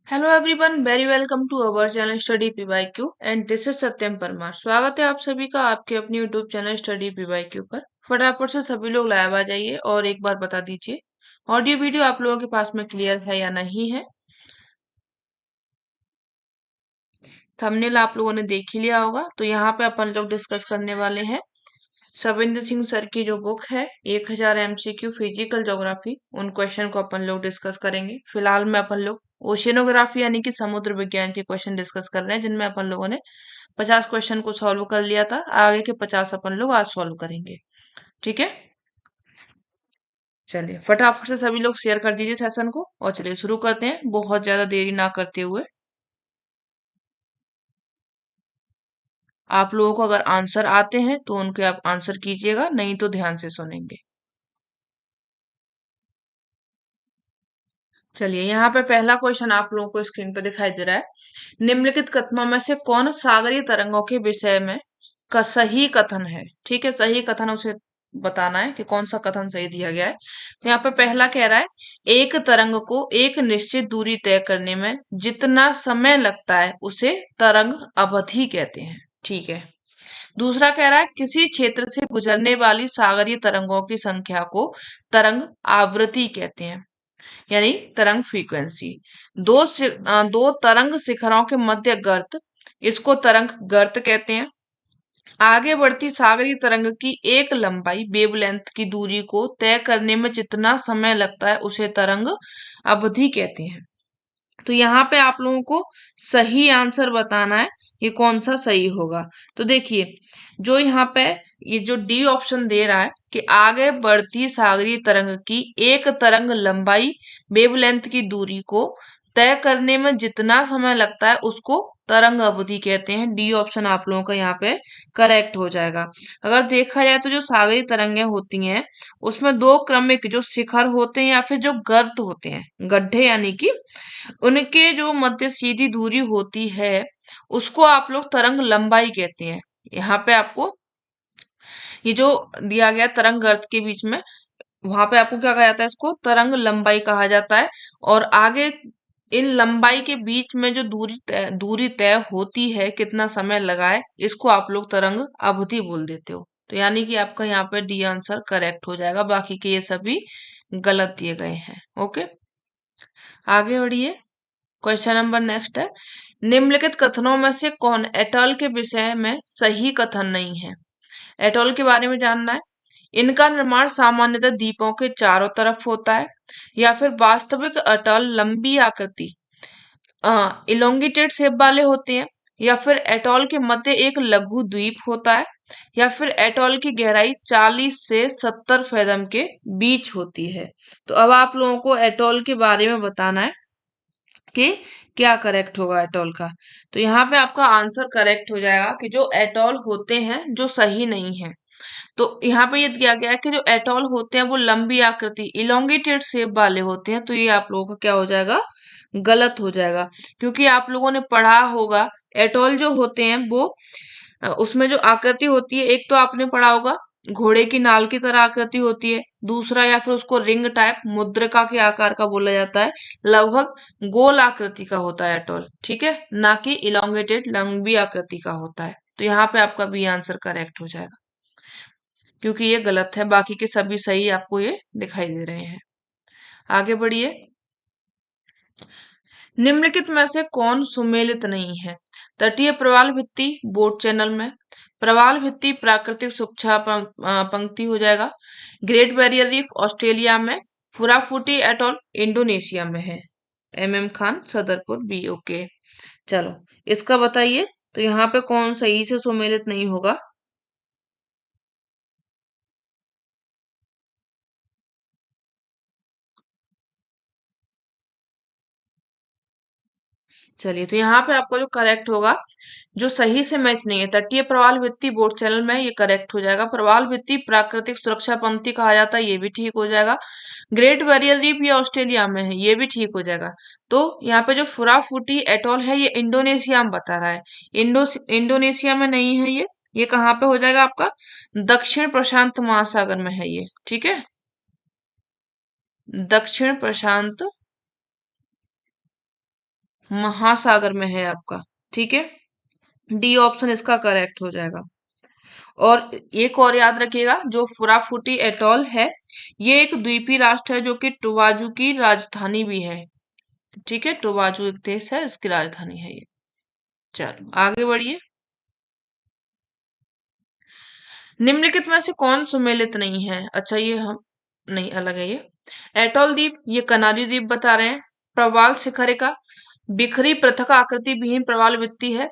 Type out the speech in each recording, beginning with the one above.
Hello everyone, very welcome to our channel study PYQ and this is Satyam Parmar. स्वागत है आप सभी का आपके अपने यूट्यूब चैनल स्टडी पीवाईक्यू पर। फटाफट से सभी लोग लाइव आ जाइए और एक बार बता दीजिए ऑडियो वीडियो आप लोगों के पास में क्लियर है या नहीं है। थंबनेल आप लोगों ने देख ही लिया होगा। तो यहाँ पे अपन लोग डिस्कस करने वाले हैं शविंद्र सिंह सर की जो बुक है 1000 एमसीक्यू फिजिकल ज्योग्राफी, उन क्वेश्चन को अपन लोग डिस्कस करेंगे। फिलहाल में अपन लोग ओशियनोग्राफी यानी कि समुद्र विज्ञान के क्वेश्चन डिस्कस कर रहे हैं, जिनमें अपन लोगों ने 50 क्वेश्चन को सॉल्व कर लिया था। आगे के 50 अपन लोग आज सॉल्व करेंगे। ठीक है, चलिए फटाफट से सभी लोग शेयर कर दीजिए सेशन को और चलिए शुरू करते हैं बहुत ज्यादा देरी ना करते हुए। आप लोगों को अगर आंसर आते हैं तो उनके आप आंसर कीजिएगा, नहीं तो ध्यान से सुनेंगे। चलिए यहाँ पे पहला क्वेश्चन आप लोगों को स्क्रीन पे दिखाई दे रहा है। निम्नलिखित कथनों में से कौन सागरीय तरंगों के विषय में का सही कथन है? ठीक है, सही कथन उसे बताना है कि कौन सा कथन सही दिया गया है। तो यहाँ पे पहला कह रहा है एक तरंग को एक निश्चित दूरी तय करने में जितना समय लगता है उसे तरंग अवधि कहते हैं। ठीक है। दूसरा कह रहा है किसी क्षेत्र से गुजरने वाली सागरीय तरंगों की संख्या को तरंग आवृत्ति कहते हैं, यानी तरंग फ्रीक्वेंसी। दो तरंग शिखरों के मध्य गर्त, इसको तरंग गर्त कहते हैं। आगे बढ़ती सागरीय तरंग की एक लंबाई वेवलेंथ की दूरी को तय करने में जितना समय लगता है उसे तरंग अवधि कहते हैं। तो यहाँ पे आप लोगों को सही आंसर बताना है कि कौन सा सही होगा। तो देखिए, जो यहाँ पे ये जो डी ऑप्शन दे रहा है कि आगे बढ़ती सागरीय तरंग की एक तरंग लंबाई वेवलेंथ की दूरी को तय करने में जितना समय लगता है उसको तरंग अवधि कहते हैं। डी ऑप्शन आप लोगों का यहाँ पे करेक्ट हो जाएगा। अगर देखा जाए तो जो सागरीय तरंगें होती हैं उसमें दो क्रमिक जो शिखर होते हैं या फिर जो गर्त होते हैं, गड्ढे, यानी कि उनके जो मध्य सीधी दूरी होती है उसको आप लोग तरंग लंबाई कहते हैं। यहाँ पे आपको ये जो दिया गया तरंग गर्त के बीच में, वहां पे आपको क्या कहा जाता है? इसको तरंग लंबाई कहा जाता है। और आगे इन लंबाई के बीच में जो दूरी तय होती है, कितना समय लगा है, इसको आप लोग तरंग अवधि बोल देते हो। तो यानी कि आपका यहाँ पे डी आंसर करेक्ट हो जाएगा, बाकी के ये सभी गलत दिए गए हैं। ओके, आगे बढ़िए। क्वेश्चन नंबर नेक्स्ट है, निम्नलिखित कथनों में से कौन एटॉल के विषय में सही कथन नहीं है? एटॉल के बारे में जानना है। इनका निर्माण सामान्यतः द्वीपों के चारों तरफ होता है, या फिर वास्तविक अटल लंबी आकृति इलोंगेटेड शेप वाले होते हैं, या फिर एटॉल के मध्य एक लघु द्वीप होता है, या फिर एटॉल की गहराई 40 से 70 फैदम के बीच होती है। तो अब आप लोगों को एटॉल के बारे में बताना है कि क्या करेक्ट होगा एटॉल का। तो यहाँ पे आपका आंसर करेक्ट हो जाएगा कि जो एटॉल होते हैं जो सही नहीं है। तो यहाँ पे ये दिया गया है कि जो एटॉल होते हैं वो लंबी आकृति इलोंगेटेड शेप वाले होते हैं। तो ये आप लोगों का क्या हो जाएगा? गलत हो जाएगा। क्योंकि आप लोगों ने पढ़ा होगा एटॉल जो होते हैं वो उसमें जो आकृति होती है, एक तो आपने पढ़ा होगा घोड़े की नाल की तरह आकृति होती है, दूसरा या फिर उसको रिंग टाइप मुद्रिका के आकार का बोला जाता है। लगभग गोल आकृति का होता है एटॉल, ठीक है, ना कि इलोंगेटेड लंबी आकृति का होता है। तो यहाँ पे आपका बी आंसर करेक्ट हो जाएगा, क्योंकि ये गलत है, बाकी के सभी सही आपको ये दिखाई दे रहे हैं। आगे बढ़िए। निम्नलिखित में से कौन सुमेलित नहीं है? तटीय प्रवाल भित्ति बोट चैनल में, प्रवाल भित्ति प्राकृतिक सुरक्षा पंक्ति हो जाएगा, ग्रेट बैरियर रीफ ऑस्ट्रेलिया में, फुराफूटी एटॉल इंडोनेशिया में है। MM Khan Sadarpur B. Okay, चलो इसका बताइए। तो यहाँ पे कौन सही से सुमेलित नहीं होगा? चलिए, तो यहाँ पे आपका जो करेक्ट होगा, जो सही से मैच नहीं है, तटीय प्रवाल भित्ति बोट चैनल में, ये करेक्ट हो जाएगा। प्रवाल भित्ति प्राकृतिक सुरक्षा पंक्ति कहा जाता है, ये भी ठीक हो जाएगा। ग्रेट बैरियर रीफ ये ऑस्ट्रेलिया में है, ये भी ठीक हो जाएगा। तो यहाँ पे जो फुराफूटी एटोल है, ये इंडोनेशिया में बता रहा है। इंडोनेशिया में नहीं है ये कहाँ पे हो जाएगा आपका? दक्षिण प्रशांत महासागर में है ये, ठीक है। दक्षिण प्रशांत महासागर में है आपका, ठीक है। डी ऑप्शन इसका करेक्ट हो जाएगा। और एक और याद रखिएगा, जो फुराफूटी एटॉल है, ये एक द्वीपीय राष्ट्र है जो कि टुवाजू की राजधानी भी है, ठीक है। टुवाजू एक देश है, इसकी राजधानी है ये। चलो आगे बढ़िए। निम्नलिखित में से कौन सुमेलित नहीं है? अच्छा, ये हम नहीं, अलग है ये। एटॉल द्वीप, ये कनारी द्वीप बता रहे हैं। प्रवाल शिखरिका, बिखरी पृथक आकृति विहीन प्रवाल वित्ती है।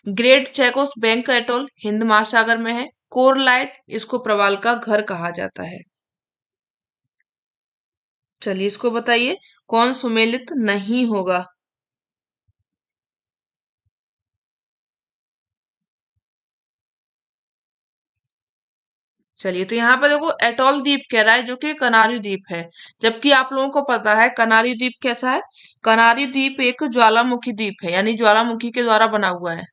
ग्रेट चैकोस बैंक एटोल हिंद महासागर में है। कोरलाइट, इसको प्रवाल का घर कहा जाता है। चलिए इसको बताइए, कौन सुमेलित नहीं होगा? चलिए, तो यहाँ पे देखो एटॉल द्वीप कह रहा है, जो कि कनारी द्वीप है। जबकि आप लोगों को पता है कनारी द्वीप कैसा है। कनारी द्वीप एक ज्वालामुखी द्वीप है, यानी ज्वालामुखी के द्वारा बना हुआ है।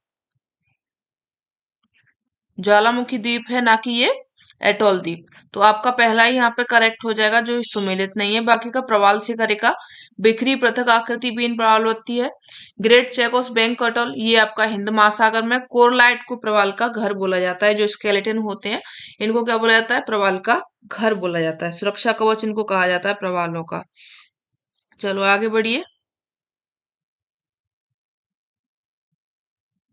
ज्वालामुखी द्वीप है, ना कि ये एटॉल द्वीप। तो आपका पहला ही यहाँ पे करेक्ट हो जाएगा, जो सुमेलित नहीं है। बाकी का प्रवाल शिखरिका, बिखरी पृथक आकृति बीन प्रवालवत्ती है। ग्रेट चेकोस बैंक अटोल, ये आपका हिंद महासागर में। कोरलाइट को प्रवाल का घर बोला जाता है। जो स्केलेटन होते हैं, इनको क्या बोला जाता है? प्रवाल का घर बोला जाता है। सुरक्षा कवच इनको कहा जाता है, प्रवालों का। चलो आगे बढ़िए।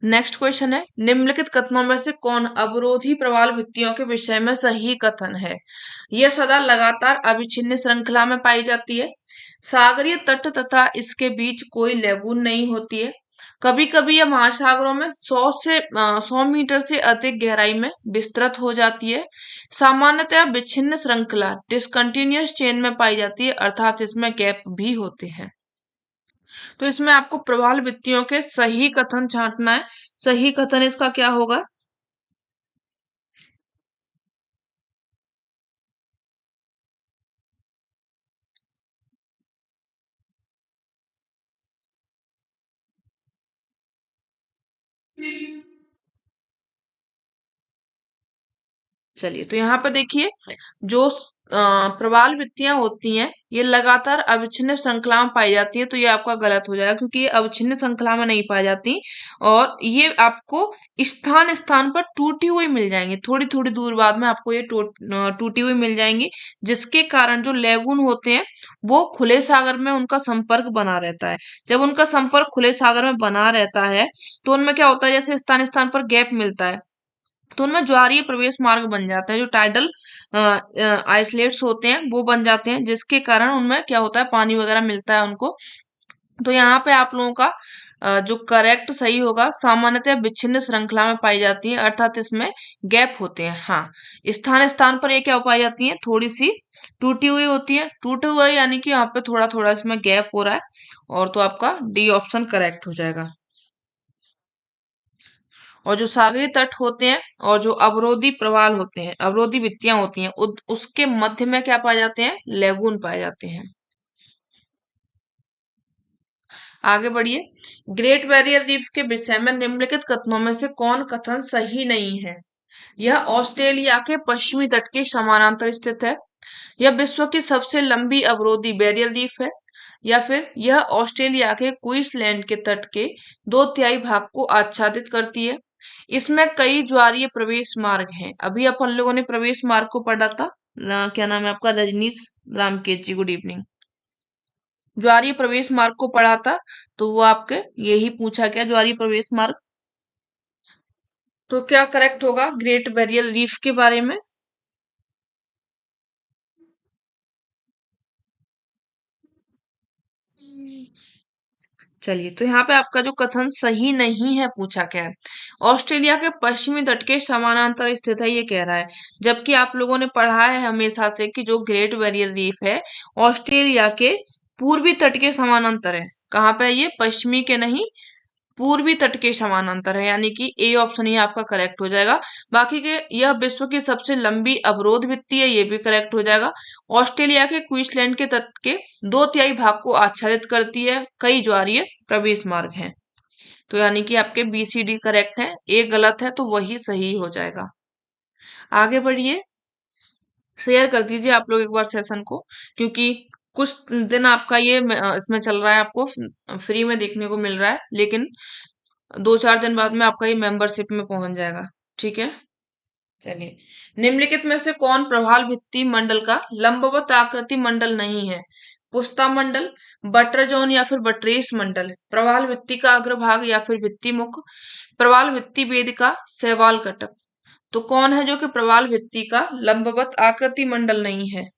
नेक्स्ट क्वेश्चन है, निम्नलिखित कथनों में से कौन अवरोधी प्रवाल भित्तियों के विषय में सही कथन है? यह सदा लगातार अविच्छिन्न श्रृंखला में पाई जाती है। सागरीय तट तथा इसके बीच कोई लैगून नहीं होती है। कभी कभी यह महासागरों में 100 मीटर से अधिक गहराई में विस्तृत हो जाती है। सामान्यतः विच्छिन्न श्रृंखला डिसकंटिन्यूअस चेन में पाई जाती है, अर्थात इसमें गैप भी होते हैं। तो इसमें आपको प्रवाल वित्तियों के सही कथन छांटना है। सही कथन इसका क्या होगा? चलिए, तो यहाँ पे देखिए, जो प्रवाल वित्तियां होती हैं, ये लगातार अविच्छिन्न श्रृंखला में पाई जाती है। तो ये आपका गलत हो जाएगा, क्योंकि ये अविच्छिन्न श्रृंखला में नहीं पाई जाती। और ये आपको स्थान स्थान पर टूटी हुई मिल जाएंगी, थोड़ी थोड़ी दूर बाद में आपको ये टूटी हुई मिल जाएंगी। जिसके कारण जो लेगुन होते हैं, वो खुले सागर में उनका संपर्क बना रहता है। जब उनका संपर्क खुले सागर में बना रहता है, तो उनमें क्या होता है, जैसे स्थान स्थान पर गैप मिलता है, तो उनमें ज्वारीय प्रवेश मार्ग बन जाते हैं। जो टाइडल आइसलेट्स होते हैं, वो बन जाते हैं, जिसके कारण उनमें क्या होता है, पानी वगैरह मिलता है उनको। तो यहाँ पे आप लोगों का जो करेक्ट सही होगा, सामान्यतः विच्छिन्न श्रृंखला में पाई जाती है, अर्थात इसमें गैप होते हैं। हाँ, स्थान स्थान पर ये क्या पाई जाती है, थोड़ी सी टूटी हुई होती है। टूटे हुए यानी कि यहाँ पे थोड़ा थोड़ा इसमें गैप हो रहा है। और तो आपका डी ऑप्शन करेक्ट हो जाएगा। और जो सागरीय तट होते हैं और जो अवरोधी प्रवाल होते हैं, अवरोधी भित्तियां होती हैं, उसके मध्य में क्या पाए जाते हैं? लेगून पाए जाते हैं। आगे बढ़िए। ग्रेट बैरियर रीफ के विषय में निम्नलिखित कथनों में से कौन कथन सही नहीं है? यह ऑस्ट्रेलिया के पश्चिमी तट के समानांतर स्थित है। यह विश्व की सबसे लंबी अवरोधी बैरियर रीफ है। या फिर यह ऑस्ट्रेलिया के क्वींसलैंड के तट के 2/3 भाग को आच्छादित करती है। इसमें कई ज्वारीय प्रवेश मार्ग हैं। अभी अपन लोगों ने प्रवेश मार्ग को पढ़ा था। क्या नाम है आपका? रजनीश रामकेत जी, गुड इवनिंग। ज्वारीय प्रवेश मार्ग को पढ़ा था, तो वो आपके यही पूछा गया, ज्वारीय प्रवेश मार्ग। तो क्या करेक्ट होगा ग्रेट बैरियर रीफ के बारे में? चलिए, तो यहाँ पे आपका जो कथन सही नहीं है पूछा क्या है, ऑस्ट्रेलिया के पश्चिमी तट के समानांतर स्थित है, ये कह रहा है। जबकि आप लोगों ने पढ़ा है हमेशा से कि जो ग्रेट बैरियर रीफ है, ऑस्ट्रेलिया के पूर्वी तट के समानांतर है। कहाँ पे है ये? पश्चिमी के नहीं, पूर्वी तट के समानांतर है, यानी कि ए ऑप्शन ही आपका करेक्ट हो जाएगा। बाकी के यह विश्व की सबसे लंबी अवरोध भित्ति है, ये भी करेक्ट हो जाएगा। ऑस्ट्रेलिया के क्वींसलैंड के तट के 2/3 भाग को आच्छादित करती है, कई ज्वारीय प्रवेश मार्ग हैं। तो यानी कि आपके बी सी डी करेक्ट है, ए गलत है तो वही सही हो जाएगा। आगे बढ़िए, शेयर कर दीजिए आप लोग एक बार सेशन को, क्योंकि कुछ दिन आपका ये इसमें चल रहा है, आपको फ्री में देखने को मिल रहा है, लेकिन 2-4 दिन बाद में आपका ये मेंबरशिप में पहुंच जाएगा। ठीक है, चलिए। निम्नलिखित में से कौन प्रवाल भित्ति मंडल का लंबवत आकृति मंडल नहीं है? पुस्ता मंडल, बटर जोन या फिर बट्रेस मंडल, प्रवाल भित्ति का अग्रभाग या फिर भित्ति मुख, प्रवाल भित्ति वेदिका, शैवाल कटक। तो कौन है जो कि प्रवाल भित्ति का लंबवत आकृति मंडल नहीं है?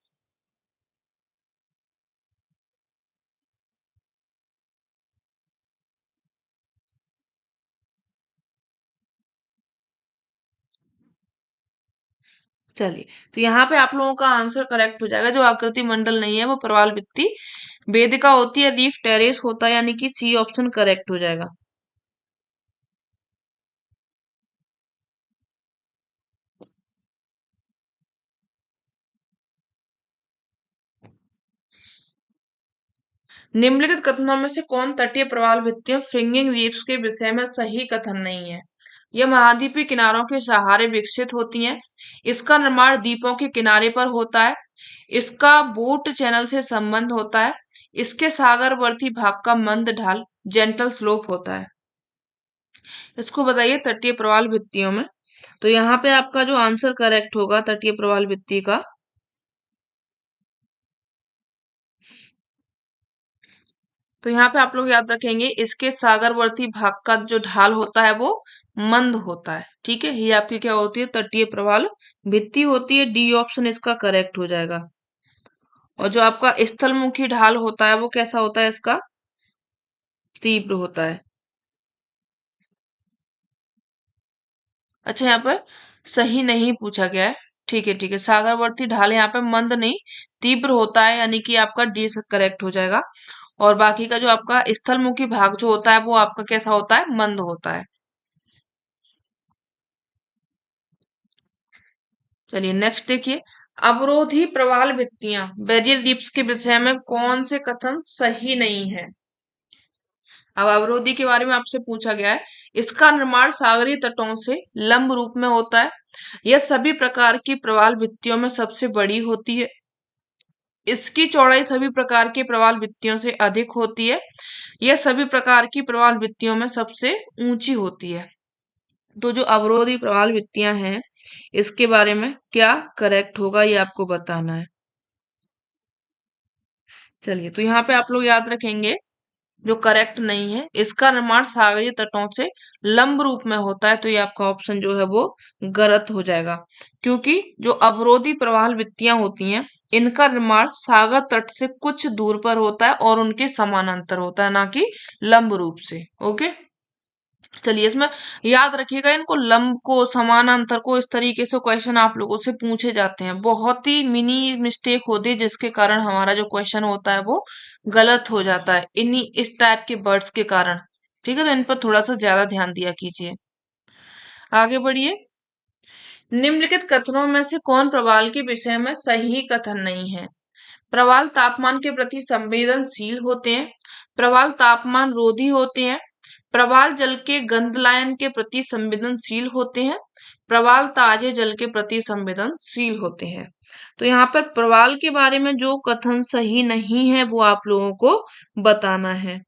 चलिए, तो यहाँ पे आप लोगों का आंसर करेक्ट हो जाएगा। जो आकृति मंडल नहीं है वो प्रवाल भित्ति वेदिका होती है, रीफ टेरेस होता है, यानी कि सी ऑप्शन करेक्ट हो जाएगा। निम्नलिखित कथनों में से कौन तटीय प्रवाल भित्तियों फ्रिंगिंग रीफ्स के विषय में सही कथन नहीं है? यह महाद्वीपीय किनारों के सहारे विकसित होती हैं। इसका निर्माण द्वीपों के किनारे पर होता है। इसका बूट चैनल से संबंध होता है। इसके सागरवर्ती भाग का मंद ढाल जेंटल स्लोप होता है। इसको बताइए तटीय प्रवाल भित्तियों में। तो यहाँ पे आपका जो आंसर करेक्ट होगा तटीय प्रवाल भित्ति का, तो यहाँ पे आप लोग याद रखेंगे इसके सागरवर्ती भाग का जो ढाल होता है वो मंद होता है। ठीक है, ये आपकी क्या होती है? तटीय प्रवाल भित्ति होती है। डी ऑप्शन इसका करेक्ट हो जाएगा। और जो आपका स्थलमुखी ढाल होता है वो कैसा होता है? इसका तीव्र होता है। अच्छा, यहाँ पर सही नहीं पूछा गया है। ठीक है, ठीक है, सागरवर्ती ढाल यहाँ पे मंद नहीं तीव्र होता है, यानी कि आपका डी करेक्ट हो जाएगा। और बाकी का जो आपका स्थलमुखी भाग जो होता है वो आपका कैसा होता है? मंद होता है। चलिए नेक्स्ट देखिए, अवरोधी प्रवाल भित्तियां बैरियर रीफ्स के विषय में कौन से कथन सही नहीं है? अब अवरोधी के बारे में आपसे पूछा गया है। इसका निर्माण सागरीय तटों से लंब रूप में होता है। यह सभी प्रकार की प्रवाल भित्तियों में सबसे बड़ी होती है। इसकी चौड़ाई सभी प्रकार के प्रवाल भित्तियों से अधिक होती है। यह सभी प्रकार की प्रवाल भित्तियों में सबसे ऊंची होती है। तो जो अवरोधी प्रवाल भित्तियां हैं इसके बारे में क्या करेक्ट होगा ये आपको बताना है। चलिए, तो यहाँ पे आप लोग याद रखेंगे जो करेक्ट नहीं है, इसका निर्माण सागरीय तटों से लंब रूप में होता है, तो ये आपका ऑप्शन जो है वो गलत हो जाएगा। क्योंकि जो अवरोधी प्रवाल भित्तियां होती हैं इनका निर्माण सागर तट से कुछ दूर पर होता है और उनके समानांतर होता है, ना कि लंब रूप से। ओके, चलिए इसमें याद रखिएगा, इनको लंब को समानांतर को इस तरीके से क्वेश्चन आप लोगों से पूछे जाते हैं। बहुत ही मिनी मिस्टेक होती है जिसके कारण हमारा जो क्वेश्चन होता है वो गलत हो जाता है, इन्हीं इस टाइप के वर्ड्स के कारण। ठीक है, तो इन पर थोड़ा सा ज्यादा ध्यान दिया कीजिए। आगे बढ़िए, निम्नलिखित कथनों में से कौन प्रवाल के विषय में सही कथन नहीं है? प्रवाल तापमान के प्रति संवेदनशील होते हैं। प्रवाल तापमान रोधी होते हैं। प्रवाल जल के गंधलायन के प्रति संवेदनशील होते हैं। प्रवाल ताजे जल के प्रति संवेदनशील होते हैं। तो यहाँ पर प्रवाल के बारे में जो कथन सही नहीं है वो आप लोगों को बताना है।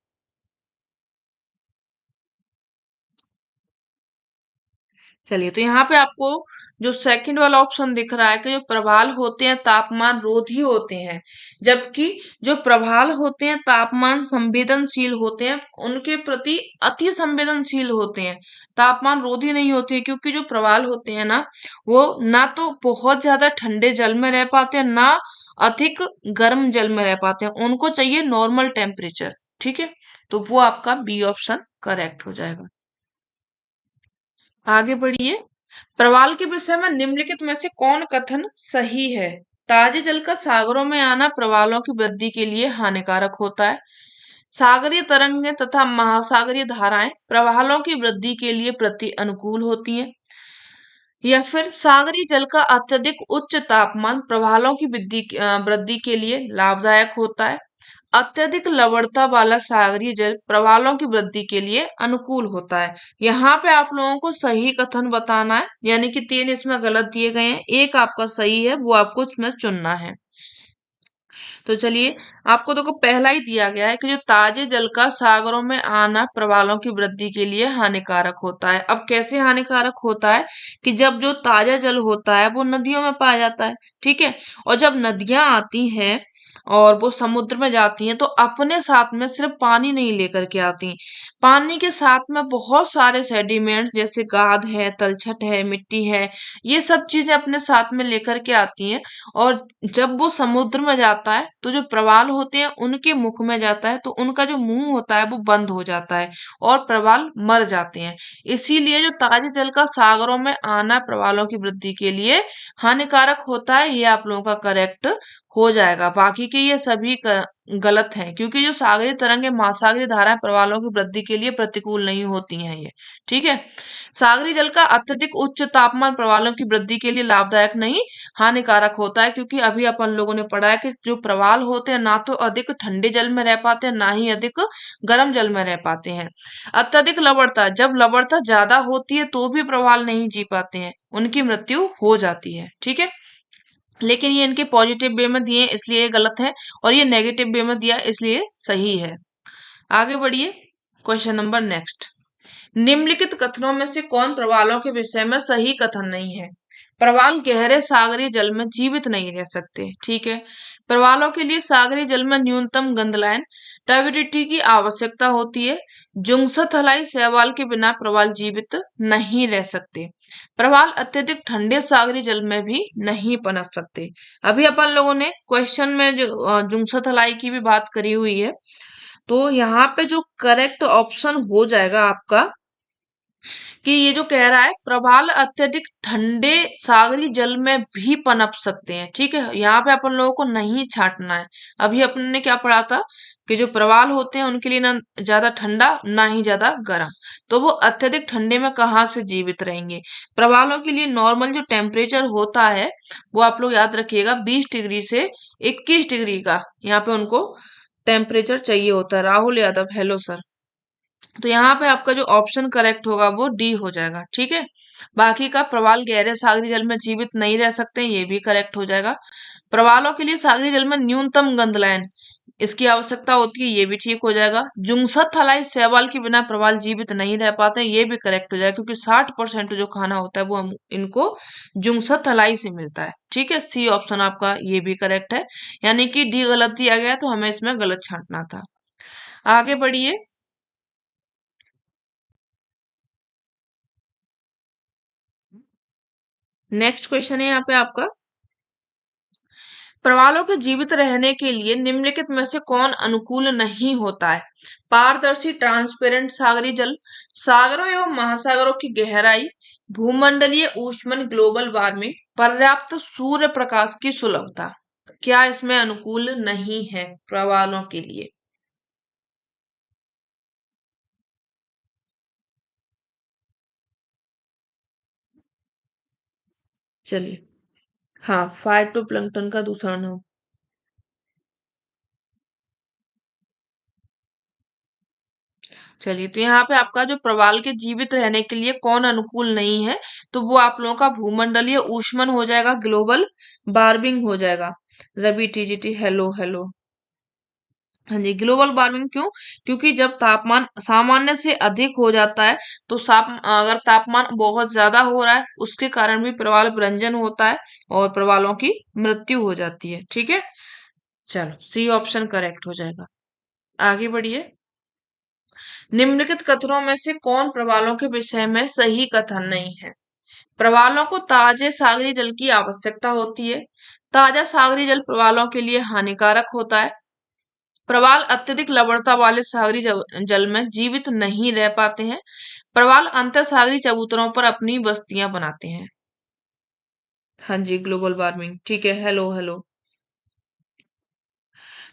चलिए, तो यहाँ पे आपको जो सेकंड वाला ऑप्शन दिख रहा है कि जो प्रवाल होते हैं तापमान रोधी होते हैं, जबकि जो प्रवाल होते हैं तापमान संवेदनशील होते हैं, उनके प्रति अति संवेदनशील होते हैं, तापमान रोधी नहीं होते हैं। क्योंकि जो प्रवाल होते हैं ना वो ना तो बहुत ज्यादा ठंडे जल में रह पाते हैं ना अधिक गर्म जल में रह पाते हैं, उनको चाहिए नॉर्मल टेम्परेचर। ठीक है, तो वो आपका बी ऑप्शन करेक्ट हो जाएगा। आगे बढ़िए, प्रवाल के विषय में निम्नलिखित में से कौन कथन सही है? ताजे जल का सागरों में आना प्रवालों की वृद्धि के लिए हानिकारक होता है। सागरीय तरंगें तथा महासागरीय धाराएं प्रवालों की वृद्धि के लिए प्रति अनुकूल होती हैं। या फिर सागरीय जल का अत्यधिक उच्च तापमान प्रवालों की वृद्धि के लिए लाभदायक होता है। अत्यधिक लवणता वाला सागरीय जल प्रवालों की वृद्धि के लिए अनुकूल होता है। यहाँ पे आप लोगों को सही कथन बताना है, यानी कि 3 इसमें गलत दिए गए हैं, एक आपका सही है, वो आपको इसमें चुनना है। तो चलिए, आपको देखो पहला ही दिया गया है कि जो ताजे जल का सागरों में आना प्रवालों की वृद्धि के लिए हानिकारक होता है। अब कैसे हानिकारक होता है कि जब जो ताजा जल होता है वो नदियों में पाया जाता है, ठीक है, और जब नदियां आती हैं और वो समुद्र में जाती हैं तो अपने साथ में सिर्फ पानी नहीं लेकर के आती, पानी के साथ में बहुत सारे सेडिमेंट्स जैसे गाद है, तलछट है, मिट्टी है, ये सब चीजें अपने साथ में लेकर के आती हैं। और जब वो समुद्र में जाता है तो जो प्रवाल होते हैं उनके मुख में जाता है तो उनका जो मुंह होता है वो बंद हो जाता है और प्रवाल मर जाते हैं। इसीलिए जो ताजे जल का सागरों में आना प्रवालों की वृद्धि के लिए हानिकारक होता है, ये आप लोगों का करेक्ट हो जाएगा। बाकी के ये सभी गलत हैं, क्योंकि जो सागरीय तरंगे महासागरीय धाराएं प्रवालों की वृद्धि के लिए प्रतिकूल नहीं होती हैं ये, ठीक है। सागरीय जल का अत्यधिक उच्च तापमान प्रवालों की वृद्धि के लिए लाभदायक नहीं, हानिकारक होता है, क्योंकि अभी अपन लोगों ने पढ़ा है कि जो प्रवाल होते हैं ना तो अधिक ठंडे जल में रह पाते हैं ना ही अधिक गर्म जल में रह पाते हैं। अत्यधिक लवणता, जब लवणता ज्यादा होती है तो भी प्रवाल नहीं जी पाते हैं, उनकी मृत्यु हो जाती है, ठीक है। लेकिन ये इनके पॉजिटिव वे में दिए इसलिए ये गलत है, और ये नेगेटिव वे में दिया इसलिए सही है। आगे बढ़िए, क्वेश्चन नंबर नेक्स्ट। निम्नलिखित कथनों में से कौन प्रवालों के विषय में सही कथन नहीं है? प्रवाल गहरे सागरीय जल में जीवित नहीं रह सकते, ठीक है। प्रवालों के लिए सागरीय जल में न्यूनतम गंधलायन टर्बिडिटी की आवश्यकता होती है। जुंगसथलाई शैवाल के बिना प्रवाल जीवित नहीं रह सकते। प्रवाल अत्यधिक ठंडे सागरीय जल में भी नहीं पनप सकते। अभी अपन लोगों ने क्वेश्चन में जो जुंगसथलाई की भी बात करी हुई है, तो यहाँ पे जो करेक्ट ऑप्शन हो जाएगा आपका कि ये जो कह रहा है प्रवाल अत्यधिक ठंडे सागरी जल में भी पनप सकते हैं, ठीक है। यहाँ पे अपन लोगों को नहीं छांटना है। अभी अपन ने क्या पढ़ा था कि जो प्रवाल होते हैं उनके लिए ना ज्यादा ठंडा ना ही ज्यादा गर्म, तो वो अत्यधिक ठंडे में कहाँ से जीवित रहेंगे। प्रवालों के लिए नॉर्मल जो टेम्परेचर होता है वो आप लोग याद रखिएगा 20 डिग्री से 21 डिग्री का यहाँ पे उनको टेम्परेचर चाहिए होता है। Rahul Yadav, hello sir. तो यहाँ पे आपका जो ऑप्शन करेक्ट होगा वो डी हो जाएगा, ठीक है। बाकी का प्रवाल गहरे सागरी जल में जीवित नहीं रह सकते, ये भी करेक्ट हो जाएगा। प्रवालों के लिए सागरी जल में न्यूनतम गंधलायन इसकी आवश्यकता होती है, ये भी ठीक हो जाएगा। जुंगसत थलाई शैवाल के बिना प्रवाल जीवित नहीं रह पाते, ये भी करेक्ट हो जाएगा, क्योंकि 60% जो खाना होता है वो हम इनको जुंगसत थलाई से मिलता है, ठीक है। सी ऑप्शन आपका ये भी करेक्ट है, यानी कि डी गलत दिया गया तो हमें इसमें गलत छांटना था। आगे बढ़िए, नेक्स्ट क्वेश्चन है यहाँ पे आपका। प्रवालों के जीवित रहने के लिए निम्नलिखित में से कौन अनुकूल नहीं होता है? पारदर्शी ट्रांसपेरेंट सागरी जल, सागरों एवं महासागरों की गहराई, भूमंडलीय ऊष्मन ग्लोबल वार्मिंग, पर्याप्त सूर्य प्रकाश की सुलभता। क्या इसमें अनुकूल नहीं है प्रवालों के लिए? चलिए, हाँ, फाइटोप्लैंक्टन का दूसरा नाम। चलिए, तो यहाँ पे आपका जो प्रवाल के जीवित रहने के लिए कौन अनुकूल नहीं है, तो वो आप लोगों का भूमंडलीय ऊष्मन हो जाएगा, ग्लोबल वार्मिंग हो जाएगा। Ravi TGT, hello hello. हाँ जी, ग्लोबल वार्मिंग क्यों? क्योंकि जब तापमान सामान्य से अधिक हो जाता है तो अगर तापमान बहुत ज्यादा हो रहा है उसके कारण भी प्रवाल विरंजन होता है और प्रवालों की मृत्यु हो जाती है, ठीक है। चलो, सी ऑप्शन करेक्ट हो जाएगा। आगे बढ़िए। निम्नलिखित कथनों में से कौन प्रवालों के विषय में सही कथन नहीं है? प्रवालों को ताजे सागरी जल की आवश्यकता होती है। ताजा सागरी जल प्रवालों के लिए हानिकारक होता है। प्रवाल अत्यधिक लवणता वाले सागरी जल में जीवित नहीं रह पाते हैं। प्रवाल अंतर सागरी चबूतरों पर अपनी बस्तियां बनाते हैं। हाँ जी, ग्लोबल वार्मिंग, ठीक है, हेलो हेलो।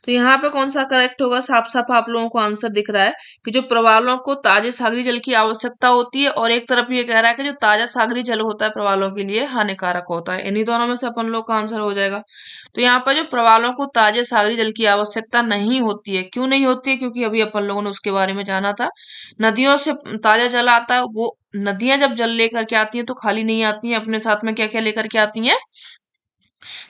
तो यहाँ पे कौन सा करेक्ट होगा? साफ साफ आप लोगों को आंसर दिख रहा है कि जो प्रवालों को ताजे सागरी जल की आवश्यकता होती है, और एक तरफ ये कह रहा है कि जो ताजा सागरी जल होता है प्रवालों के लिए हानिकारक होता है। इन्हीं दोनों में से अपन लोग का आंसर हो जाएगा। तो यहाँ पर जो प्रवालों को ताजे सागरी जल की आवश्यकता नहीं होती है, क्यों नहीं होती है? क्योंकि अभी अपन लोगों ने उसके बारे में जाना था। नदियों से ताजा जल आता है, वो नदियां जब जल लेकर के आती हैं तो खाली नहीं आती हैं, अपने साथ में क्या क्या लेकर के आती हैं?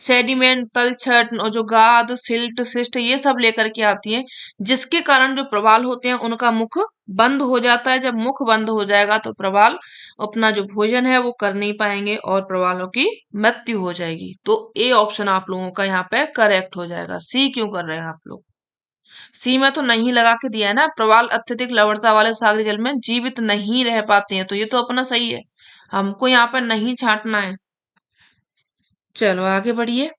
सेडिमेंट, तलछट और जो गाद, सिल्ट, शिस्ट ये सब लेकर के आती हैं, जिसके कारण जो प्रवाल होते हैं उनका मुख बंद हो जाता है। जब मुख बंद हो जाएगा तो प्रवाल अपना जो भोजन है वो कर नहीं पाएंगे और प्रवालों की मृत्यु हो जाएगी। तो ए ऑप्शन आप लोगों का यहाँ पे करेक्ट हो जाएगा। सी क्यों कर रहे हैं आप लोग? सी में तो नहीं लगा के दिया है ना, प्रवाल अत्यधिक लवणता वाले सागरी जल में जीवित नहीं रह पाते हैं, तो ये तो अपना सही है। हमको यहाँ पर नहीं छांटना है। चलो आगे बढ़िए।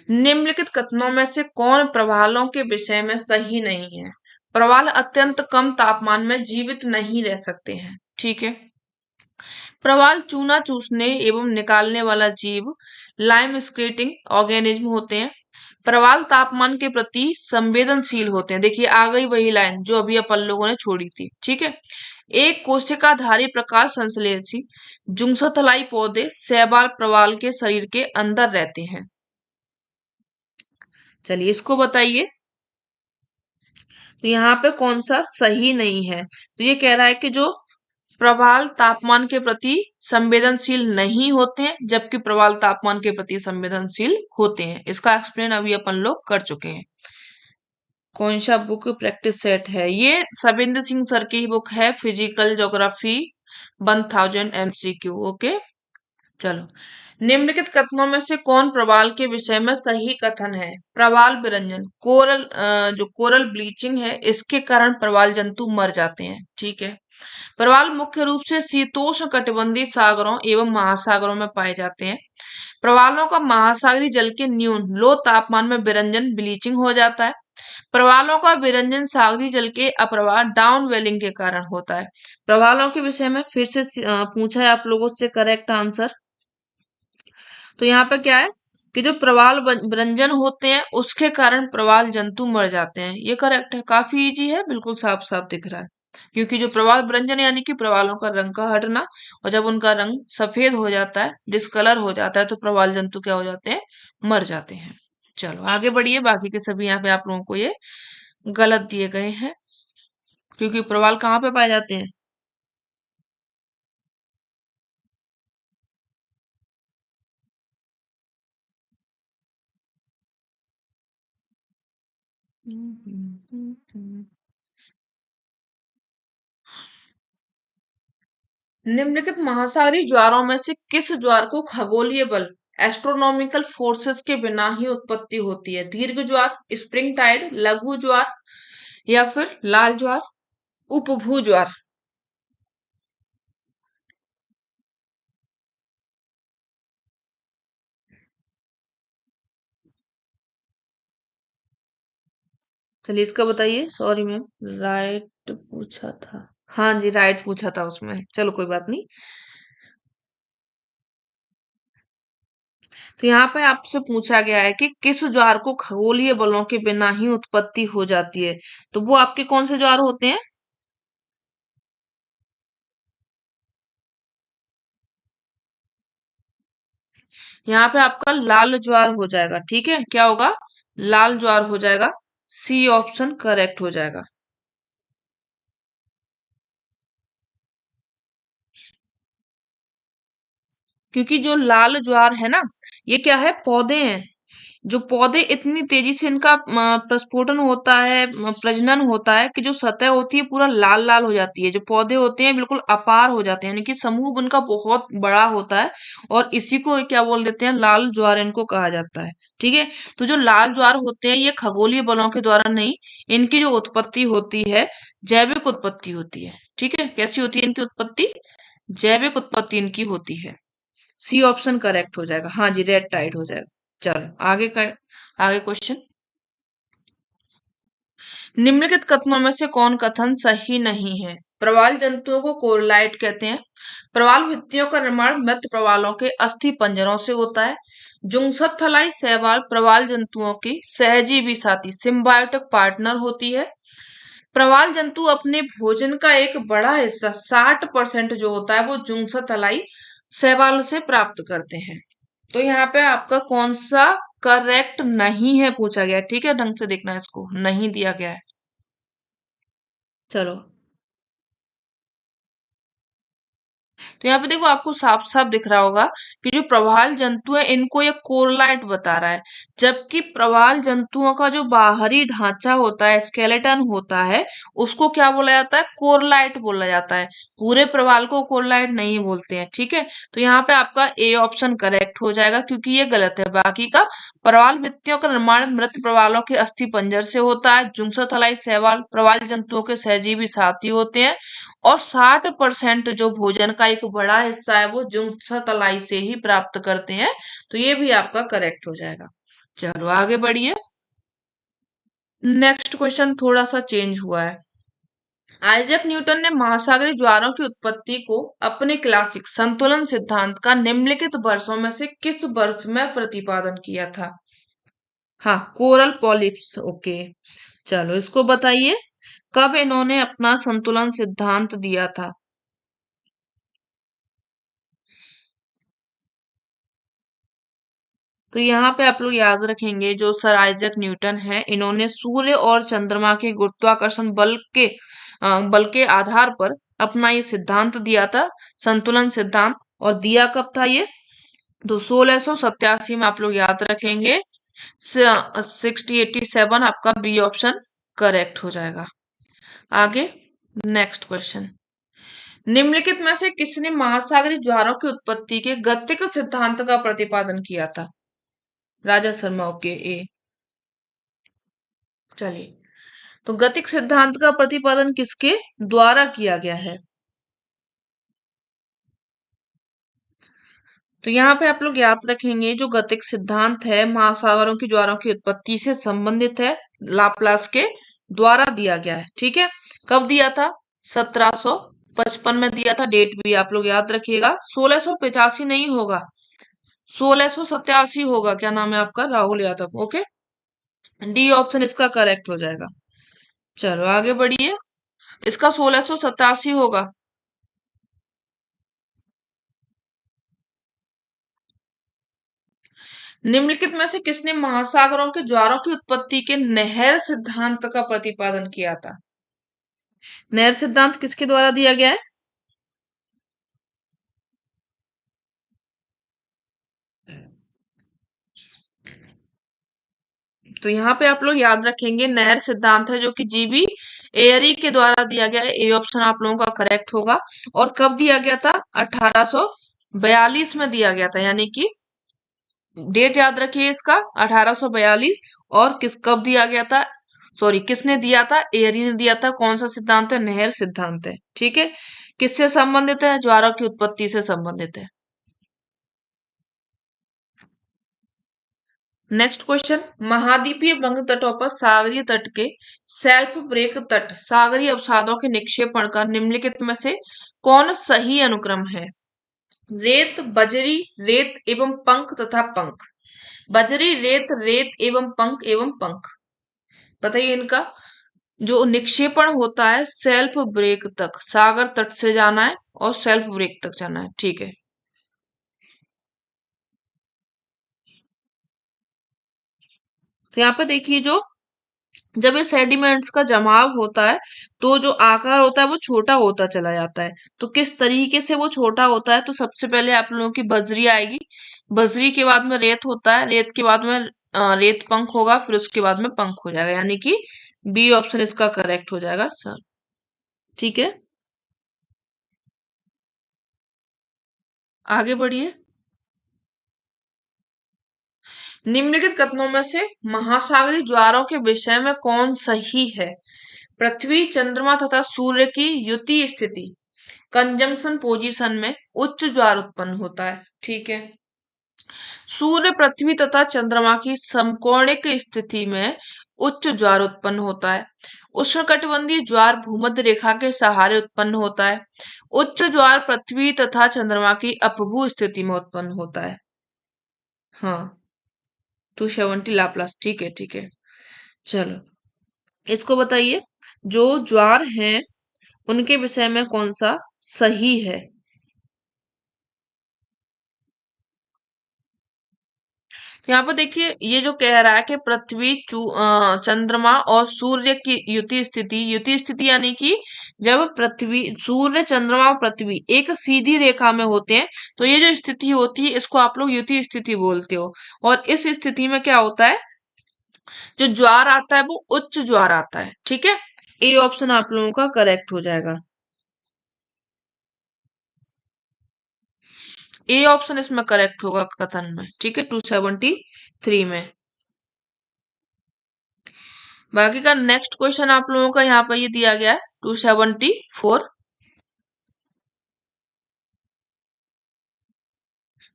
निम्नलिखित कथनों में से कौन प्रवालों के विषय में सही नहीं है? प्रवाल अत्यंत कम तापमान में जीवित नहीं रह सकते हैं। ठीक है। प्रवाल चूना चूसने एवं निकालने वाला जीव लाइम स्केटिंग ऑर्गेनिज्म होते हैं। प्रवाल तापमान के प्रति संवेदनशील होते हैं। देखिए आ गई वही लाइन जो अभी अपन लोगों ने छोड़ी थी। ठीक है। एक कोशिकाधारी प्रकाश संश्लेषी जुंसथलाई पौधे शैवाल प्रवाल के शरीर के अंदर रहते हैं। चलिए इसको बताइए। तो यहाँ पे कौन सा सही नहीं है? तो ये कह रहा है कि जो प्रवाल तापमान के प्रति संवेदनशील नहीं होते हैं, जबकि प्रवाल तापमान के प्रति संवेदनशील होते हैं। इसका एक्सप्लेन अभी अपन लोग कर चुके हैं। कौन सा बुक प्रैक्टिस सेट है? ये सविंदर सिंह सर की बुक है, फिजिकल ज्योग्राफी 1000 MCQ। ओके चलो। निम्नलिखित कथनों में से कौन प्रवाल के विषय में सही कथन है? प्रवाल विरंजन, कोरल जो कोरल ब्लीचिंग है इसके कारण प्रवाल जंतु मर जाते हैं। ठीक है। प्रवाल मुख्य रूप से शीतोष्ण कटिबंधीय सागरों एवं महासागरों में पाए जाते हैं। प्रवालों का महासागरीय जल के न्यून लो तापमान में विरंजन ब्लीचिंग हो जाता है। प्रवालों का विरंजन सागरीय जल के अप्रवाह डाउन वेलिंग के कारण होता है। प्रवालों के विषय में फिर से पूछा है आप लोगों से करेक्ट आंसर। तो यहाँ पे क्या है कि जो प्रवाल विरंजन होते हैं उसके कारण प्रवाल जंतु मर जाते हैं। ये करेक्ट है, काफी इजी है, बिल्कुल साफ साफ दिख रहा है। क्योंकि जो प्रवाल विरंजन यानी कि प्रवालों का रंग का हटना, और जब उनका रंग सफेद हो जाता है, डिस्कलर हो जाता है, तो प्रवाल जंतु क्या हो जाते हैं? मर जाते हैं। चलो आगे बढ़िए। बाकी के सभी यहाँ पे आप लोगों को ये गलत दिए गए हैं, क्योंकि प्रवाल कहाँ पे पाए जाते हैं? निम्नलिखित महासागरीय ज्वारों में से किस ज्वार को खगोलीय बल एस्ट्रोनॉमिकल फोर्सेस के बिना ही उत्पत्ति होती है? दीर्घ ज्वार, स्प्रिंग टाइड, लघु ज्वार या फिर लाल ज्वार, उपभू ज्वार? चलिए इसका बताइए। सॉरी मैम, राइट पूछा था। हाँ जी राइट पूछा था उसमें, चलो कोई बात नहीं। तो यहाँ पे आपसे पूछा गया है कि किस ज्वार को खगोलीय बलों के बिना ही उत्पत्ति हो जाती है? तो वो आपके कौन से ज्वार होते हैं? यहाँ पे आपका लाल ज्वार हो जाएगा। ठीक है, क्या होगा? लाल ज्वार हो जाएगा। सी ऑप्शन करेक्ट हो जाएगा। क्योंकि जो लाल ज्वार है ना, ये क्या है? पौधे हैं। जो पौधे इतनी तेजी से इनका प्रस्फुटन होता है, प्रजनन होता है, कि जो सतह होती है पूरा लाल लाल हो जाती है। जो पौधे होते हैं बिल्कुल अपार हो जाते हैं, यानी कि समूह उनका बहुत बड़ा होता है। और इसी को क्या बोल देते हैं? लाल ज्वार इनको कहा जाता है। ठीक है। तो जो लाल ज्वार होते हैं ये खगोलीय बलों के द्वारा नहीं, इनकी जो उत्पत्ति होती है जैविक उत्पत्ति होती है। ठीक है। कैसी होती है इनकी उत्पत्ति? जैविक उत्पत्ति इनकी होती है। सी ऑप्शन करेक्ट हो जाएगा। हाँ जी रेड टाइड हो जाएगा। चलो आगे क्वेश्चन। निम्नलिखित कथनों में से कौन कथन सही नहीं है? प्रवाल जंतुओं को कोरलाइट कहते हैं। प्रवाल भित्तियों का निर्माण मृत प्रवालों के अस्थि पंजरों से होता है। जुंगसथलाई शैवाल प्रवाल जंतुओं की सहजीवी साथी सिम्बायोटिक पार्टनर होती है। प्रवाल जंतु अपने भोजन का एक बड़ा हिस्सा 60% जो होता है वो जुंगसथलाई शैवाल से प्राप्त करते हैं। तो यहाँ पे आपका कौन सा करेक्ट नहीं है पूछा गया है, ठीक है, ढंग से देखना है इसको, नहीं दिया गया है। चलो, तो यहाँ पे देखो आपको साफ साफ दिख रहा होगा कि जो प्रवाल जंतु है इनको ये कोरलाइट बता रहा है, जबकि प्रवाल जंतुओं का जो बाहरी ढांचा होता है, स्केलेटन होता है, उसको क्या बोला जाता है, कोरलाइट बोला जाता है। पूरे प्रवाल को कोरलाइट नहीं बोलते हैं, ठीक है। तो यहाँ पे आपका ए ऑप्शन करेक्ट हो जाएगा क्योंकि ये गलत है। बाकी का प्रवाल भित्तियों का निर्माण मृत प्रवालों के अस्थि पंजर से होता है। जुंगसथलाई शैवाल प्रवाल जंतुओं के सहजीवी साथी होते हैं और 60% जो भोजन का एक बड़ा हिस्सा है वो जुंगसथलाई से ही प्राप्त करते हैं। तो ये भी आपका करेक्ट हो जाएगा। चलो आगे बढ़िए। नेक्स्ट क्वेश्चन थोड़ा सा चेंज हुआ है। आइजैक न्यूटन ने महासागरीय ज्वारों की उत्पत्ति को अपने क्लासिक संतुलन सिद्धांत का निम्नलिखित वर्षों में से किस वर्ष में प्रतिपादन किया था? हाँ, कोरल पॉलिप्स, ओके। चलो इसको बताइए, कब इन्होंने अपना संतुलन सिद्धांत दिया था? तो यहाँ पे आप लोग याद रखेंगे जो सर आइजैक न्यूटन है, इन्होंने सूर्य और चंद्रमा के गुरुत्वाकर्षण बल के आधार पर अपना ये सिद्धांत दिया था, संतुलन सिद्धांत। और दिया कब था ये? तो 1687 में, आप लोग याद रखेंगे। 1687 आपका बी ऑप्शन करेक्ट हो जाएगा। आगे नेक्स्ट क्वेश्चन। निम्नलिखित में से किसने महासागरीय ज्वारों की उत्पत्ति के गतिक सिद्धांत का प्रतिपादन किया था? राजा शर्मा, ओके, ए। चलिए, तो गतिक सिद्धांत का प्रतिपादन किसके द्वारा किया गया है? तो यहाँ पे आप लोग याद रखेंगे जो गतिक सिद्धांत है महासागरों की ज्वारों की उत्पत्ति से संबंधित है, लाप्लास के द्वारा दिया गया है, ठीक है। कब दिया था? 1755 में दिया था। डेट भी आप लोग याद रखिएगा। 1685 नहीं होगा, 1687 होगा। क्या नाम है आपका? Rahul Yadav, okay. D option इसका करेक्ट हो जाएगा। चलो आगे बढ़िए। इसका 1687 होगा। निम्नलिखित में से किसने महासागरों के ज्वारों की उत्पत्ति के नहर सिद्धांत का प्रतिपादन किया था? नहर सिद्धांत किसके द्वारा दिया गया है? तो यहाँ पे आप लोग याद रखेंगे नहर सिद्धांत है जो कि जीबी एयरी के द्वारा दिया गया है। ए ऑप्शन आप लोगों का करेक्ट होगा। और कब दिया गया था? 1842 में दिया गया था, यानी कि डेट याद रखिए इसका, 1842। और किस कब दिया गया था? सॉरी, किसने दिया था? एयरी ने दिया था। कौन सा सिद्धांत है? नहर सिद्धांत है, ठीक है। किससे संबंधित है? ज्वारा की उत्पत्ति से संबंधित है। Next question. महाद्वीपीय बंग तटों पर सागरीय तट के सेल्फ ब्रेक तट सागरीय अवसादों के निक्षेपण का निम्नलिखित में से कौन सही अनुक्रम है? रेत, बजरी, रेत एवं पंख तथा पंख। बजरी, रेत, रेत एवं पंख। बताइए इनका जो निक्षेपण होता है सेल्फ ब्रेक तक, सागर तट से जाना है और सेल्फ ब्रेक तक जाना है, ठीक है। तो यहाँ पे देखिए, जो जब ये सेडिमेंट्स का जमाव होता है तो जो आकार होता है वो छोटा होता चला जाता है। तो किस तरीके से वो छोटा होता है? तो सबसे पहले आप लोगों की बजरी आएगी, बजरी के बाद में रेत होता है, रेत के बाद में रेत पंख होगा, फिर उसके बाद में पंख हो जाएगा, यानी कि बी ऑप्शन इसका करेक्ट हो जाएगा सर, ठीक है। आगे बढ़िए। निम्नलिखित कथनों में से महासागरीय ज्वारों के विषय में कौन सही है? पृथ्वी, चंद्रमा तथा सूर्य की युति स्थिति कंजंक्शन पोजीशन में उच्च ज्वार उत्पन्न होता है, ठीक है। सूर्य, पृथ्वी तथा चंद्रमा की समकोणिक स्थिति में उच्च ज्वार उत्पन्न होता है। उष्णकटिबंधीय ज्वार भूमध्य रेखा के सहारे उत्पन्न होता है। उच्च ज्वार पृथ्वी तथा चंद्रमा की अपभू स्थिति में उत्पन्न होता है। हाँ, 270 लाप्लास, ठीक है ठीक है। चलो, इसको बताइए, जो ज्वार हैं उनके विषय में कौन सा सही है? यहाँ पर देखिए, ये जो कह रहा है कि पृथ्वी, चंद्रमा और सूर्य की युति स्थिति यानी कि जब पृथ्वी, सूर्य, चंद्रमा और पृथ्वी एक सीधी रेखा में होते हैं, तो ये जो स्थिति होती है इसको आप लोग युति स्थिति बोलते हो। और इस स्थिति में क्या होता है, जो ज्वार आता है वो उच्च ज्वार आता है, ठीक है। ए ऑप्शन आप लोगों का करेक्ट हो जाएगा। ए ऑप्शन इसमें करेक्ट होगा कथन में, ठीक है, 273 में। बाकी का नेक्स्ट क्वेश्चन आप लोगों का यहाँ पर ये दिया गया है 274।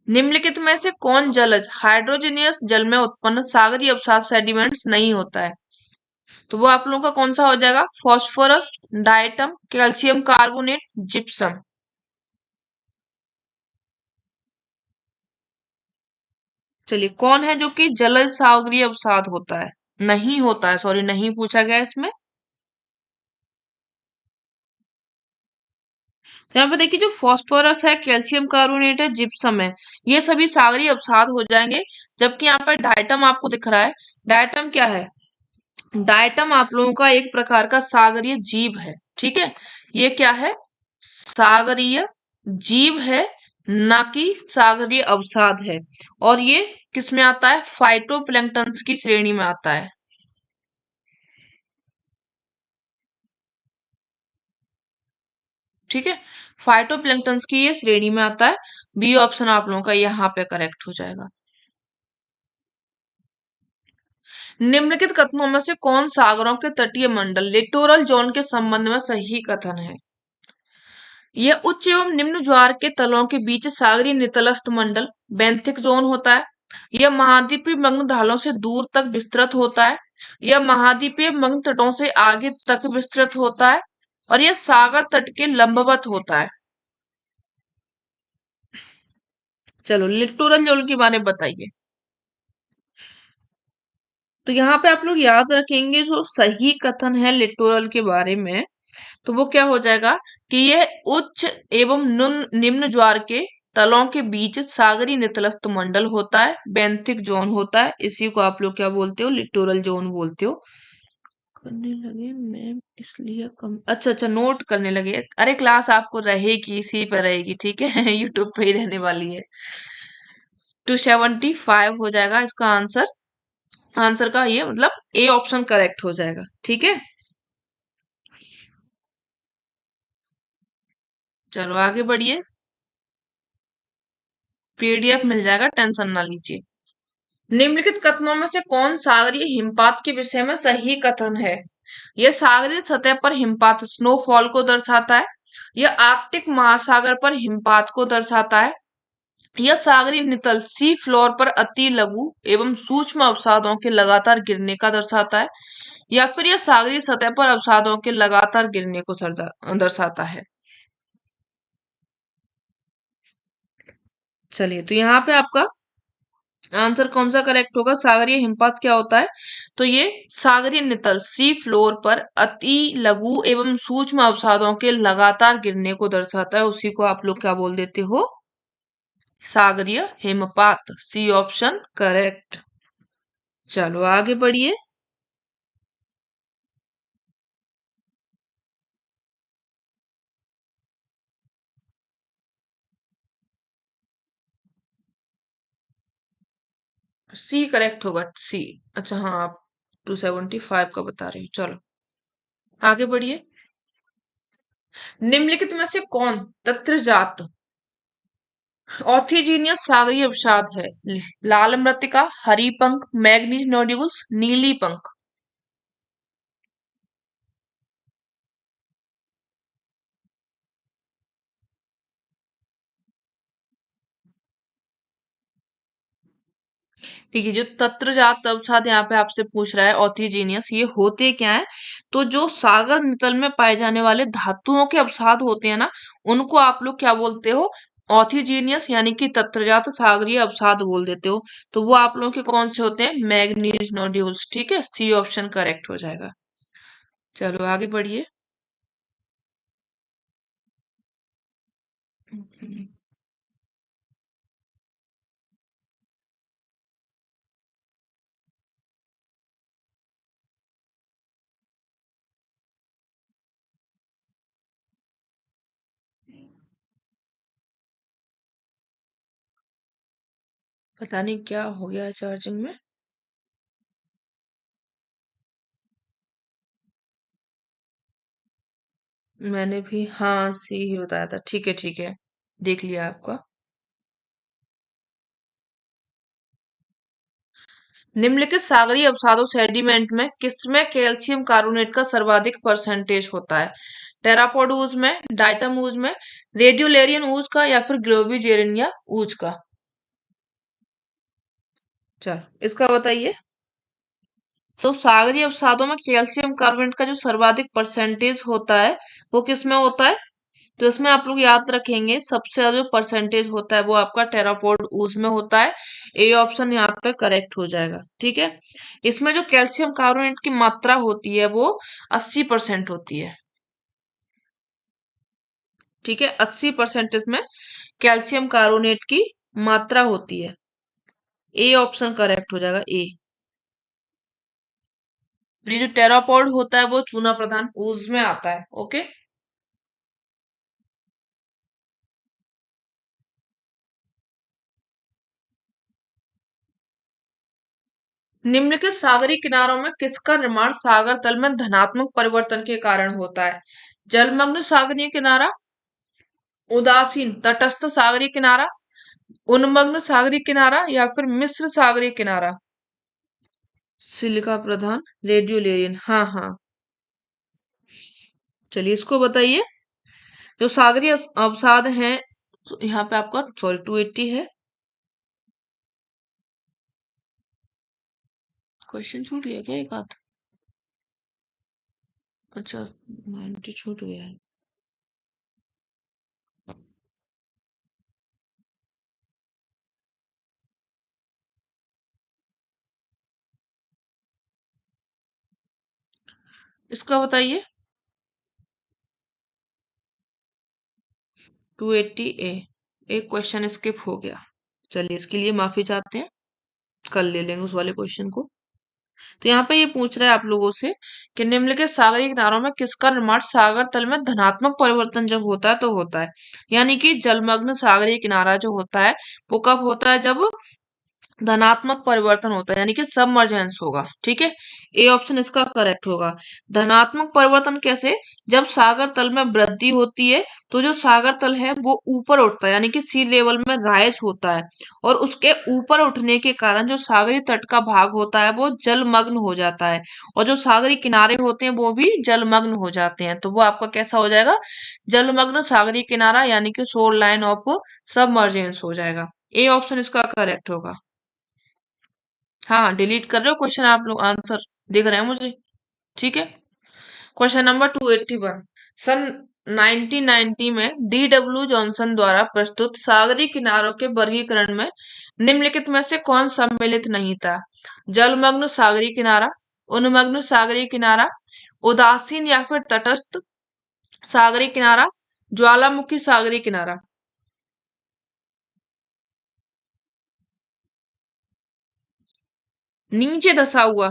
निम्नलिखित में से कौन जलज हाइड्रोजीनियस जल में उत्पन्न सागरीय अवसाद सेडिमेंट्स नहीं होता है? तो वो आप लोगों का कौन सा हो जाएगा, phosphorus, diatom, calcium carbonate, gypsum. चलिए, कौन है जो कि जलज सागरीय अवसाद होता है, नहीं होता है, सॉरी नहीं पूछा गया इसमें। तो यहाँ पे देखिए, जो फास्फोरस है, कैल्शियम कार्बोनेट है, जिप्सम है, ये सभी सागरीय अवसाद हो जाएंगे। जबकि यहाँ पर डाइटम आपको दिख रहा है। डाइटम क्या है? डाइटम आप लोगों का एक प्रकार का सागरीय जीव है, ठीक है। ये क्या है? सागरीय जीव है, ना कि सागरीय अवसाद है। और ये किसमें आता है? फाइटोप्लैंक्टन्स की श्रेणी में आता है, ठीक है। फाइटोप्लैंक्टन्स की ये श्रेणी में आता है। बी ऑप्शन आप लोगों का यहाँ पे करेक्ट हो जाएगा। निम्नलिखित कथनों में से कौन सागरों के तटीय मंडल लिटोरल जोन के संबंध में सही कथन है? यह उच्च एवं निम्न ज्वार के तलों के बीच सागरीय नितलस्थ मंडल बेंथिक जोन होता है। यह महाद्वीपीय मग्न ढालों से दूर तक विस्तृत होता है। यह महाद्वीपीय मग्न तटों से आगे तक विस्तृत होता है। और यह सागर तट के लंबवत होता है। चलो, लिटोरल जोन के बारे में बताइए। तो यहाँ पे आप लोग याद रखेंगे, जो सही कथन है लिटोरल के बारे में, तो वो क्या हो जाएगा कि यह उच्च एवं निम्न ज्वार के तलों के बीच सागरी नितलस्थ मंडल होता है, बेंथिक जोन होता है। इसी को आप लोग क्या बोलते हो? लिटोरल जोन बोलते हो। करने लगे मैम, इसलिए कम, अच्छा अच्छा, नोट करने लगे। अरे क्लास आपको रहेगी, इसी पर रहेगी, ठीक है। यूट्यूब पे ही रहने वाली है। 275 हो जाएगा इसका आंसर। आंसर का ये मतलब ए ऑप्शन करेक्ट हो जाएगा, ठीक है। चलो आगे बढ़िए, पीडीएफ मिल जाएगा, टेंशन ना लीजिए। निम्नलिखित कथनों में से कौन सागरीय हिमपात के विषय में सही कथन है? यह सागरीय सतह पर हिमपात स्नोफॉल को दर्शाता है। यह आर्कटिक महासागर पर हिमपात को दर्शाता है। यह सागरीय नितल सी फ्लोर पर अति लघु एवं सूक्ष्म अवसादों के लगातार गिरने का दर्शाता है। या फिर यह सागरीय सतह पर अवसादों के लगातार गिरने को दर्शाता है। चलिए, तो यहाँ पे आपका आंसर कौन सा करेक्ट होगा? सागरीय हिमपात क्या होता है? तो ये सागरीय नितल सी फ्लोर पर अति लघु एवं सूक्ष्म अवसादों के लगातार गिरने को दर्शाता है। उसी को आप लोग क्या बोल देते हो? सागरीय हिमपात। C option correct. चलो आगे बढ़िए। सी करेक्ट होगा, सी। अच्छा हाँ, आप 275 का बता रहे हो। चलो आगे बढ़िए। निम्नलिखित में से कौन तत्रजात ऑर्थीजीनियस सागरीय अवसाद है? लाल मृत्तिका, हरी पंख, मैग्नीज नोड्यूल्स, नीली पंख। देखिए, जो तत्रजात अवसाद यहाँ पे आपसे पूछ रहा है ऑर्थीजीनियस, ये होते क्या है? तो जो सागर नितल में पाए जाने वाले धातुओं के अवसाद होते हैं ना, उनको आप लोग क्या बोलते हो? ऑथिजीनियस यानी कि तत्रजात सागरीय अवसाद बोल देते हो, तो वो आप लोगों के कौन से होते हैं? Manganese nodules. ठीक है, सी ऑप्शन करेक्ट हो जाएगा। चलो आगे बढ़िए। पता नहीं क्या हो गया है चार्जिंग में। मैंने भी हाँ सी ही बताया था। ठीक है ठीक है, देख लिया आपका। निम्नलिखित सागरीय अवसादों सेडिमेंट में किसमें कैल्शियम कार्बोनेट का सर्वाधिक परसेंटेज होता है? टेरापोड ऊज में, डाइटम ऊज में, रेडियोलेरियन ऊज का, या फिर ग्लोबिजेरिनिया ऊज का? चलो इसका बताइए। सागरीय अवसादों में कैल्शियम कार्बोनेट का जो सर्वाधिक परसेंटेज होता है वो किसमें होता है? तो इसमें आप लोग याद रखेंगे, सबसे ज्यादा जो परसेंटेज होता है वो आपका टेरापोड ऊज में होता है। ए ऑप्शन यहाँ पे करेक्ट हो जाएगा। ठीक है, इसमें जो कैल्शियम कार्बोनेट की मात्रा होती है वो 80% होती है। ठीक है, 80% इसमें कैल्शियम कार्बोनेट की मात्रा होती है। ए ऑप्शन करेक्ट हो जाएगा, ए। ये जो टेरापोड होता है वो चूना प्रधान ऊज में आता है। ओके, निम्नलिखित सागरीय किनारों में किसका निर्माण सागर तल में धनात्मक परिवर्तन के कारण होता है? जलमग्न सागरीय किनारा, उदासीन तटस्थ सागरीय किनारा, उन्मग्न सागरीय किनारा, या फिर मिश्र सागरीय किनारा? सिलिका प्रधान रेडियोलेरियन, हाँ हाँ। चलिए इसको बताइए। जो सागरीय अवसाद हैं, तो यहाँ पे आपका सॉरी 280 है। क्वेश्चन छूट गया क्या एक आध? अच्छा, 90 छूट गया है। इसका बताइए। 280 ए, एक क्वेश्चन स्किप हो गया। चलिए इसके लिए माफी चाहते हैं, कल ले लेंगे उस वाले क्वेश्चन को। तो यहाँ पे ये पूछ रहा है आप लोगों से कि निम्नलिखित सागरीय किनारों में किसका निर्माण सागर तल में धनात्मक परिवर्तन जब होता है तो होता है? यानी कि जलमग्न सागरीय किनारा जो होता है वो कब होता है? जब धनात्मक परिवर्तन होता है, यानी कि सबमर्जेंस होगा। ठीक है, ए ऑप्शन इसका करेक्ट होगा। धनात्मक परिवर्तन कैसे? जब सागर तल में वृद्धि होती है तो जो सागर तल है वो ऊपर उठता है, यानी कि सी लेवल में राइज होता है, और उसके ऊपर उठने के कारण जो सागरी तट का भाग होता है वो जलमग्न हो जाता है, और जो सागरी किनारे होते हैं वो भी जलमग्न हो जाते हैं। तो वो आपका कैसा हो जाएगा? जलमग्न सागरी किनारा, यानी कि शोर लाइन ऑफ सबमर्जेंस हो जाएगा। ए ऑप्शन इसका करेक्ट होगा। हाँ, डिलीट कर रहे हो क्वेश्चन आप लोग, आंसर दिख रहे हैं मुझे। ठीक है, क्वेश्चन नंबर 281। सन 1990 में डी डब्ल्यू जॉनसन द्वारा प्रस्तुत सागरी किनारों के वर्गीकरण में निम्नलिखित में से कौन सम्मिलित नहीं था? जलमग्न सागरी किनारा, उन्मग्न सागरी किनारा, उदासीन या फिर तटस्थ सागरी किनारा, ज्वालामुखी सागरी किनारा? नीचे धसा हुआ,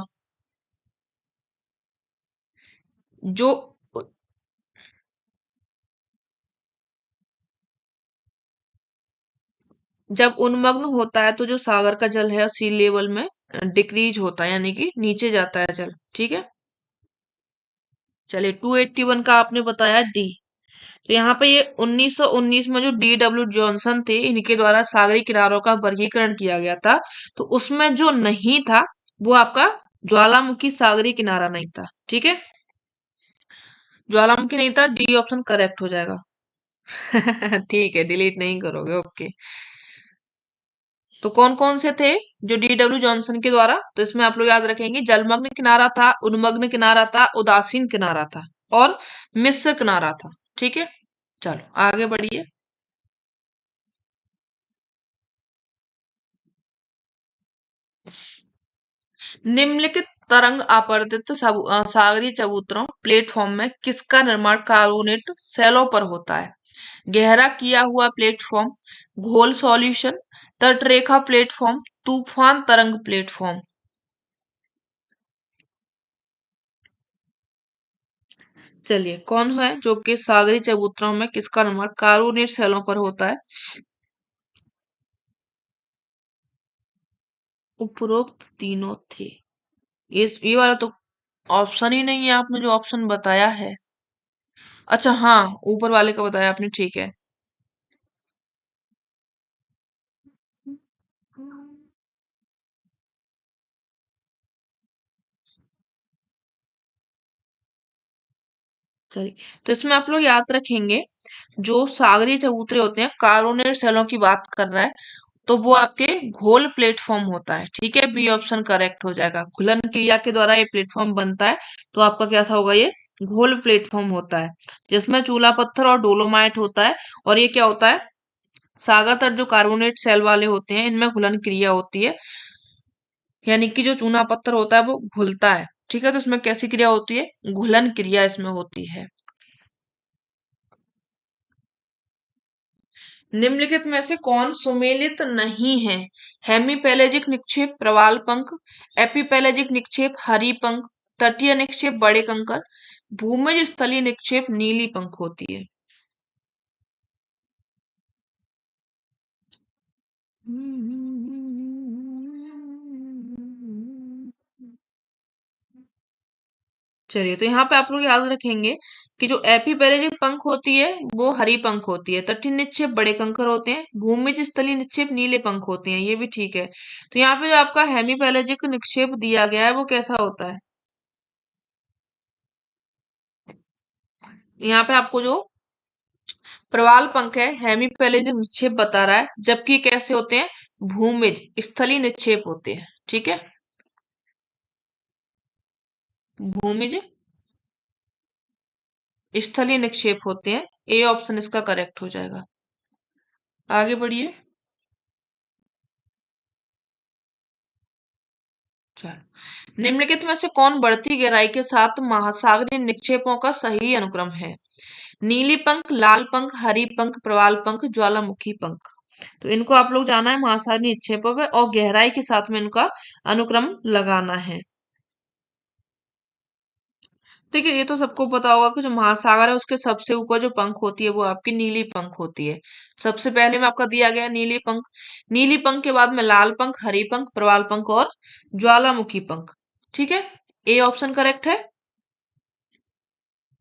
जो जब उन्मग्न होता है तो जो सागर का जल है सी लेवल में डिक्रीज होता है, यानी कि नीचे जाता है जल। ठीक है, चलिए 281 का आपने बताया डी। तो यहाँ पे ये 1919 में जो डी डब्ल्यू जॉनसन थे इनके द्वारा सागरी किनारों का वर्गीकरण किया गया था, तो उसमें जो नहीं था वो आपका ज्वालामुखी सागरी किनारा नहीं था। ठीक है, ज्वालामुखी नहीं था, डी ऑप्शन करेक्ट हो जाएगा। ठीक है, डिलीट नहीं करोगे, ओके। तो कौन कौन से थे जो डी डब्ल्यू जॉनसन के द्वारा? तो इसमें आप लोग याद रखेंगे, जलमग्न किनारा था, उन्मग्न किनारा था, उदासीन किनारा था, और मिश्र किनारा था। ठीक है, चलो आगे बढ़िए। निम्नलिखित तरंग आपतित सागरीय चबूतरों प्लेटफॉर्म में किसका निर्माण कार्बोनेट सेलों पर होता है? गहरा किया हुआ प्लेटफॉर्म, घोल सॉल्यूशन, तटरेखा प्लेटफॉर्म, तूफान तरंग प्लेटफॉर्म। चलिए, कौन है जो कि सागरी चबूतरों में किसका निर्माण कार्बोनेट सेलों पर होता है? उपरोक्त तीनों थे। ये वाला तो ऑप्शन ही नहीं है, आपने जो ऑप्शन बताया है। अच्छा हाँ, ऊपर वाले का बताया आपने, ठीक है। चलिए, तो इसमें आप लोग याद रखेंगे, जो सागरी चबूतरे होते हैं कार्बोनेट सेलों की बात कर रहा है, तो वो आपके घोल प्लेटफॉर्म होता है। ठीक है, बी ऑप्शन करेक्ट हो जाएगा। घुलन क्रिया के द्वारा ये प्लेटफॉर्म बनता है, तो आपका कैसा होगा? ये घोल प्लेटफॉर्म होता है, जिसमें चूला पत्थर और डोलोमाइट होता है। और ये क्या होता है? सागर तट जो कार्बोनेट सेल वाले होते हैं, इनमें घुलन क्रिया होती है, यानी कि जो चूना पत्थर होता है वो घुलता है। ठीक है, तो इसमें कैसी क्रिया होती है? घुलन क्रिया इसमें होती है। निम्नलिखित में से कौन सुमेलित नहीं है? हेमीपेलेजिक निक्षेप प्रवाल पंख, एपीपेलेजिक निक्षेप हरी पंख, तटीय निक्षेप बड़े कंकर, भूमध्य स्थलीय निक्षेप नीली पंख होती है। चलिए, तो यहाँ पे आप लोग याद रखेंगे कि जो एपीपेलेजिक पंख होती है वो हरी पंख होती है, तटीय निक्षेप बड़े कंकर होते हैं, भूमध्य स्थलीय निक्षेप नीले पंख होते हैं, ये भी ठीक है। तो यहाँ पे जो आपका हेमीपेलेजिक निक्षेप दिया गया है वो कैसा होता है? यहाँ पे आपको जो प्रवाल पंख है हेमीपेलेजिक निक्षेप बता रहा है, जबकि ये कैसे होते हैं? भूमिज स्थलीय निक्षेप होते हैं। ठीक है, भूमिज स्थलीय निक्षेप होते हैं। ए ऑप्शन इसका करेक्ट हो जाएगा। आगे बढ़िए। चलो, निम्नलिखित में से कौन बढ़ती गहराई के साथ महासागरीय निक्षेपों का सही अनुक्रम है? नीली पंख, लाल पंख, हरी पंख, प्रवाल पंख, ज्वालामुखी पंख। तो इनको आप लोग जाना है महासागरीय निक्षेपों पे, और गहराई के साथ में इनका अनुक्रम लगाना है। देखिए, ये तो सबको पता होगा कि जो महासागर है उसके सबसे ऊपर जो पंख होती है वो आपकी नीली पंख होती है। सबसे पहले में आपका दिया गया है नीली पंख। नीली पंख के बाद में लाल पंख, हरी पंख, प्रवाल पंख और ज्वालामुखी पंख। ठीक है, ए ऑप्शन करेक्ट है।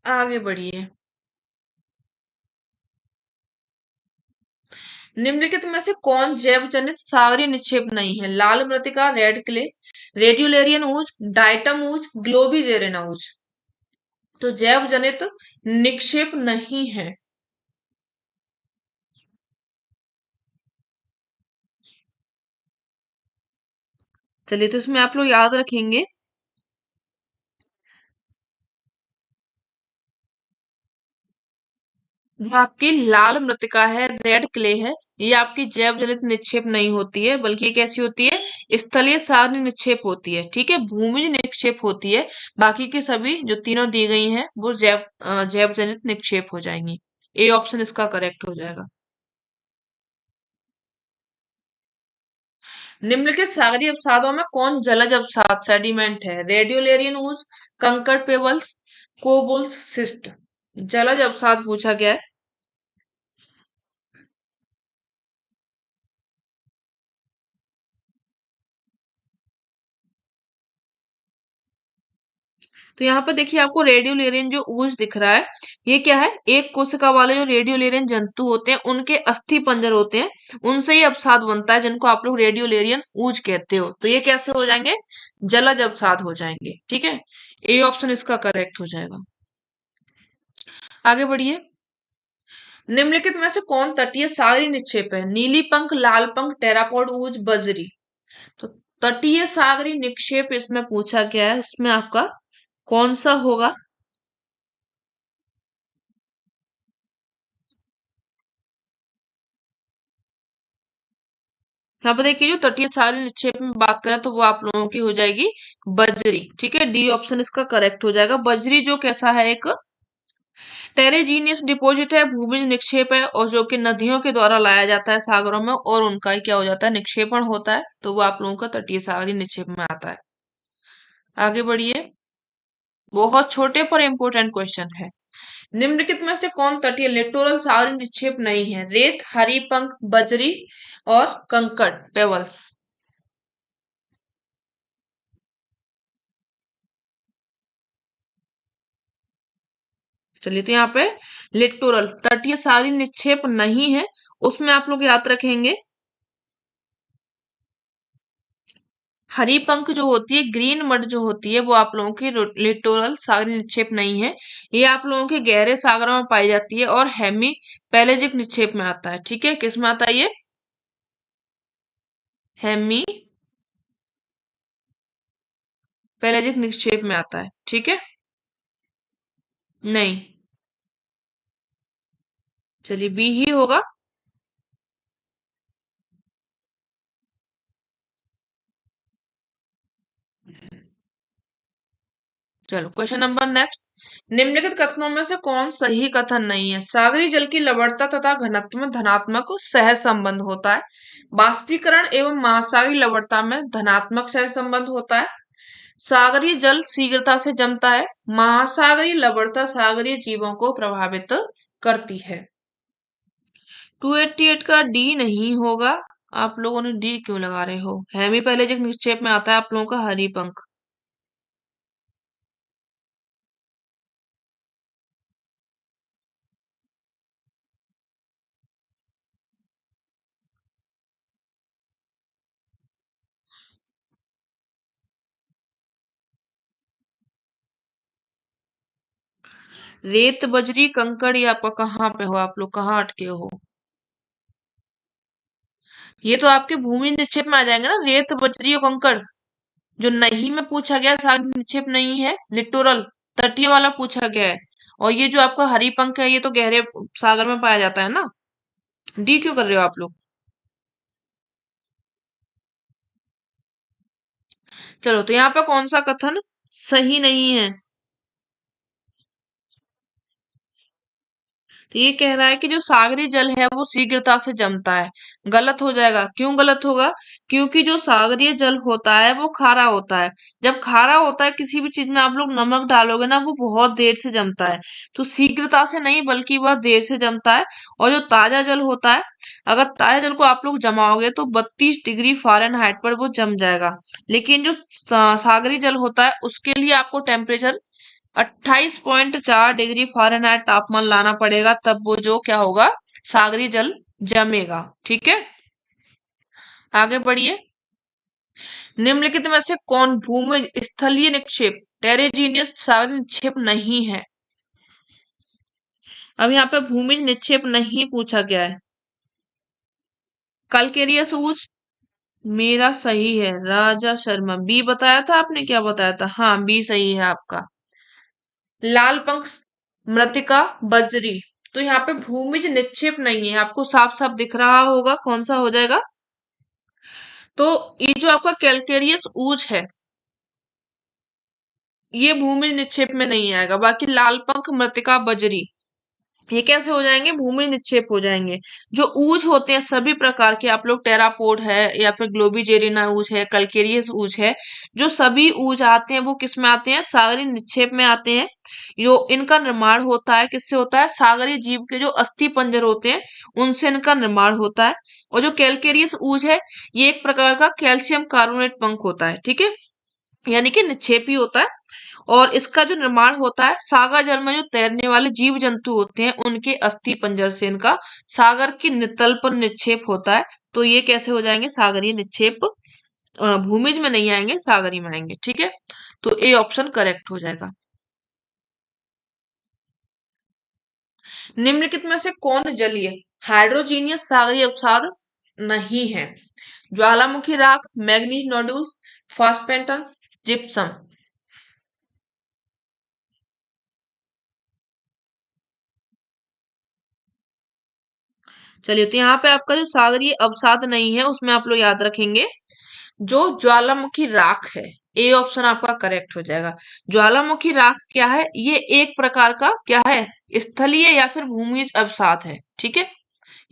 आगे बढ़िए। निम्नलिखित में से कौन जैव जनित सागरीय निक्षेप नहीं है? लाल मृतिका, रेड क्ले, रेड्यूलेरियन ऊज, डाइटम ऊज, ग्लोबिजेरिन ऊज। तो जैव जनित निक्षेप नहीं है। चलिए, तो इसमें आप लोग याद रखेंगे, जो आपकी लाल मृतिका है, रेड क्ले है, ये आपकी जैव जनित निक्षेप नहीं होती है, बल्कि ये कैसी होती है? स्थलीय सागरीय निक्षेप होती है। ठीक है, भूमिज निक्षेप होती है। बाकी के सभी जो तीनों दी गई हैं वो जैव जनित निक्षेप हो जाएंगी। ए ऑप्शन इसका करेक्ट हो जाएगा। निम्नलिखित सागरीय अवसादों में कौन जलज अवसाद सेडिमेंट है? रेडियोलेरियन ऊज, कंकड़ पेबल्स, कोबल्स, सिस्ट। जलज अवसाद पूछा गया है। तो यहाँ पर देखिए, आपको रेडियोलेरियन जो ऊज दिख रहा है, ये क्या है? एक कोशिका वाले जो रेडियोलेरियन जंतु होते हैं उनके अस्थि पंजर होते हैं, उनसे ही अवसाद बनता है, जिनको आप लोग रेडियोलेरियन ऊज कहते हो। तो ये कैसे हो जाएंगे? जलज अवसाद हो जाएंगे। ठीक है, ए ऑप्शन इसका करेक्ट हो जाएगा। आगे बढ़िए। निम्नलिखित में से कौन तटीय सागरी निक्षेप है? नीली पंख, लाल पंख, टेरापॉड ऊज, बजरी। तो तटीय सागरी निक्षेप इसमें पूछा गया है, इसमें आपका कौन सा होगा? यहाँ पर देखिए जो तटीय सागरीय निक्षेप में बात करें तो वो आप लोगों की हो जाएगी बजरी। ठीक है, डी ऑप्शन इसका करेक्ट हो जाएगा। बजरी जो कैसा है, एक टेरेजीनियस डिपॉजिट है, भूमिज निक्षेप है, और जो कि नदियों के द्वारा लाया जाता है सागरों में, और उनका ही क्या हो जाता है, निक्षेपण होता है। तो वो आप लोगों का तटीय सागरीय निक्षेप में आता है। आगे बढ़िए, बहुत छोटे पर इंपॉर्टेंट क्वेश्चन है। निम्नलिखित में से कौन तटीय लिटोरल सागरीय निक्षेप नहीं है? रेत, हरी पंख, बजरी और कंकड़ पेबल्स। चलिए, तो यहाँ पे लिटोरल तटीय सागरीय निक्षेप नहीं है, उसमें आप लोग याद रखेंगे हरी पंख जो होती है, ग्रीन मड जो होती है, वो आप लोगों की लिटोरल सागरीय निक्षेप नहीं है। ये आप लोगों के गहरे सागरों में पाई जाती है और हेमी पैलेजिक निक्षेप में आता है। ठीक है, किस में आता है ये? हेमी पैलेजिक निक्षेप में आता है। ठीक है, नहीं, चलिए बी ही होगा। चलो, क्वेश्चन नंबर नेक्स्ट। निम्नलिखित कथनों में से कौन सही कथन नहीं है? सागरी जल की लवणता तथा घनत्व में धनात्मक सह संबंध होता है। बाष्पीकरण एवं महासागरी लवणता में धनात्मक सह संबंध होता है। सागरीय जल शीघ्रता से जमता है। महासागरीय लवणता सागरीय जीवों को प्रभावित करती है। 288 का डी नहीं होगा। आप लोगों ने डी क्यों लगा रहे हो? हेमीपैलेजिक निक्षेप में आता है आप लोगों का हरी पंख। रेत, बजरी, कंकड़, ये आपका कहाँ पे हो? आप लोग कहाँ अटके हो? ये तो आपके भूमि निक्षेप में आ जाएंगे ना, रेत, बजरी और कंकड़। जो नहीं में पूछा गया सागरी निक्षेप नहीं है, लिटोरल तटीय वाला पूछा गया है। और ये जो आपका हरी पंख है, ये तो गहरे सागर में पाया जाता है ना। डी क्यों कर रहे हो आप लोग? चलो, तो यहाँ पे कौन सा कथन सही नहीं है? तो ये कह रहा है कि जो सागरी जल है वो शीघ्रता से जमता है। गलत हो जाएगा। क्यों गलत होगा? क्योंकि जो सागरीय जल होता है वो खारा होता है। जब खारा होता है, किसी भी चीज में आप लोग नमक डालोगे ना, वो बहुत देर से जमता है। तो शीघ्रता से नहीं, बल्कि वह देर से जमता है। और जो ताजा जल होता है, अगर ताजा जल को आप लोग जमाओगे तो 32 डिग्री फ़ारेनहाइट पर वो जम जाएगा। लेकिन जो सागरी जल होता है, उसके लिए आपको टेम्परेचर 28.4 डिग्री फ़ारेनहाइट तापमान लाना पड़ेगा, तब वो जो क्या होगा, सागरी जल जमेगा। ठीक है, आगे बढ़िए। निम्नलिखित में से कौन भूमि स्थलीय निक्षेप टेरेजीनियस सागरी निक्षेप नहीं है? अब यहाँ पे भूमि निक्षेप नहीं पूछा गया है। कलकेरियस ऊज मेरा सही है। राजा शर्मा बी बताया था आपने, क्या बताया था? हाँ, बी सही है आपका। लाल पंख, मृतिका, बजरी। तो यहाँ पे भूमिज निक्षेप नहीं है, आपको साफ साफ दिख रहा होगा कौन सा हो जाएगा। तो ये जो आपका कैलकेरियस ऊज है, ये भूमिज निक्षेप में नहीं आएगा। बाकी लाल पंख, मृतिका, बजरी, ये कैसे हो जाएंगे? भूमि निक्षेप हो जाएंगे। जो ऊज होते हैं सभी प्रकार के, आप लोग टेरापोड है या फिर ग्लोबिजेरिना ऊज है, कलकेरियस ऊज है, जो सभी ऊज आते हैं वो किस में आते हैं? सागरी निक्षेप में आते हैं। जो इनका निर्माण होता है किससे होता है? सागरी जीव के जो अस्थि पंजर होते हैं, उनसे इनका निर्माण होता है। और जो कैलकेरियस ऊज है, ये एक प्रकार का कैल्शियम कार्बोनेट पंख होता है। ठीक है, यानी कि निक्षेपी होता है। और इसका जो निर्माण होता है, सागर जल में जो तैरने वाले जीव जंतु होते हैं, उनके अस्थि पंजर से इनका सागर की नितल पर निक्षेप होता है। तो ये कैसे हो जाएंगे? सागरीय निक्षेप। भूमिज में नहीं आएंगे, सागरी में आएंगे। ठीक है, तो ए ऑप्शन करेक्ट हो जाएगा। निम्नलिखित में से कौन जलीय हाइड्रोजीनियस सागरीय अवसाद नहीं है? ज्वालामुखी राख, मैग्नीज नोड्यूल्स, फॉस्फेटस, जिप्सम। चलिए, तो यहाँ पे आपका जो सागरीय अवसाद नहीं है उसमें आप लोग याद रखेंगे जो ज्वालामुखी राख है। ए ऑप्शन आपका करेक्ट हो जाएगा। ज्वालामुखी राख क्या है? ये एक प्रकार का क्या है? स्थलीय या फिर भूमिज अवसाद है। ठीक है,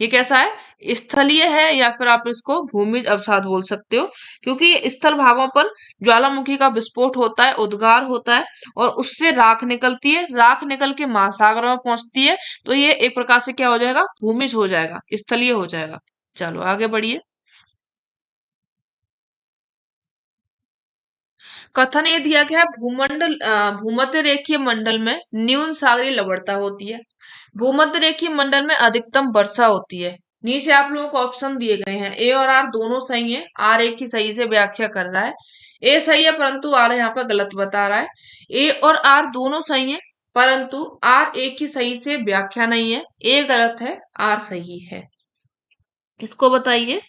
ये कैसा है? स्थलीय है या फिर आप इसको भूमिज अवसाद बोल सकते हो, क्योंकि ये स्थल भागों पर ज्वालामुखी का विस्फोट होता है, उद्गार होता है और उससे राख निकलती है। राख निकल के महासागर में पहुंचती है, तो ये एक प्रकार से क्या हो जाएगा? भूमिज हो जाएगा, स्थलीय हो जाएगा। चलो आगे बढ़िए। कथन ये दिया गया है भूमध्य रेखीय मंडल में न्यून सागरीय लवणता होती है। भूमध्य रेखीय मंडल में अधिकतम वर्षा होती है। नीचे आप लोगों को ऑप्शन दिए गए हैं, ए और आर दोनों सही है। आर एक ही सही से व्याख्या कर रहा है। ए सही है परंतु आर यहाँ पर गलत बता रहा है। ए और आर दोनों सही है परंतु आर एक ही सही से व्याख्या नहीं है। ए गलत है, आर सही है। इसको बताइए।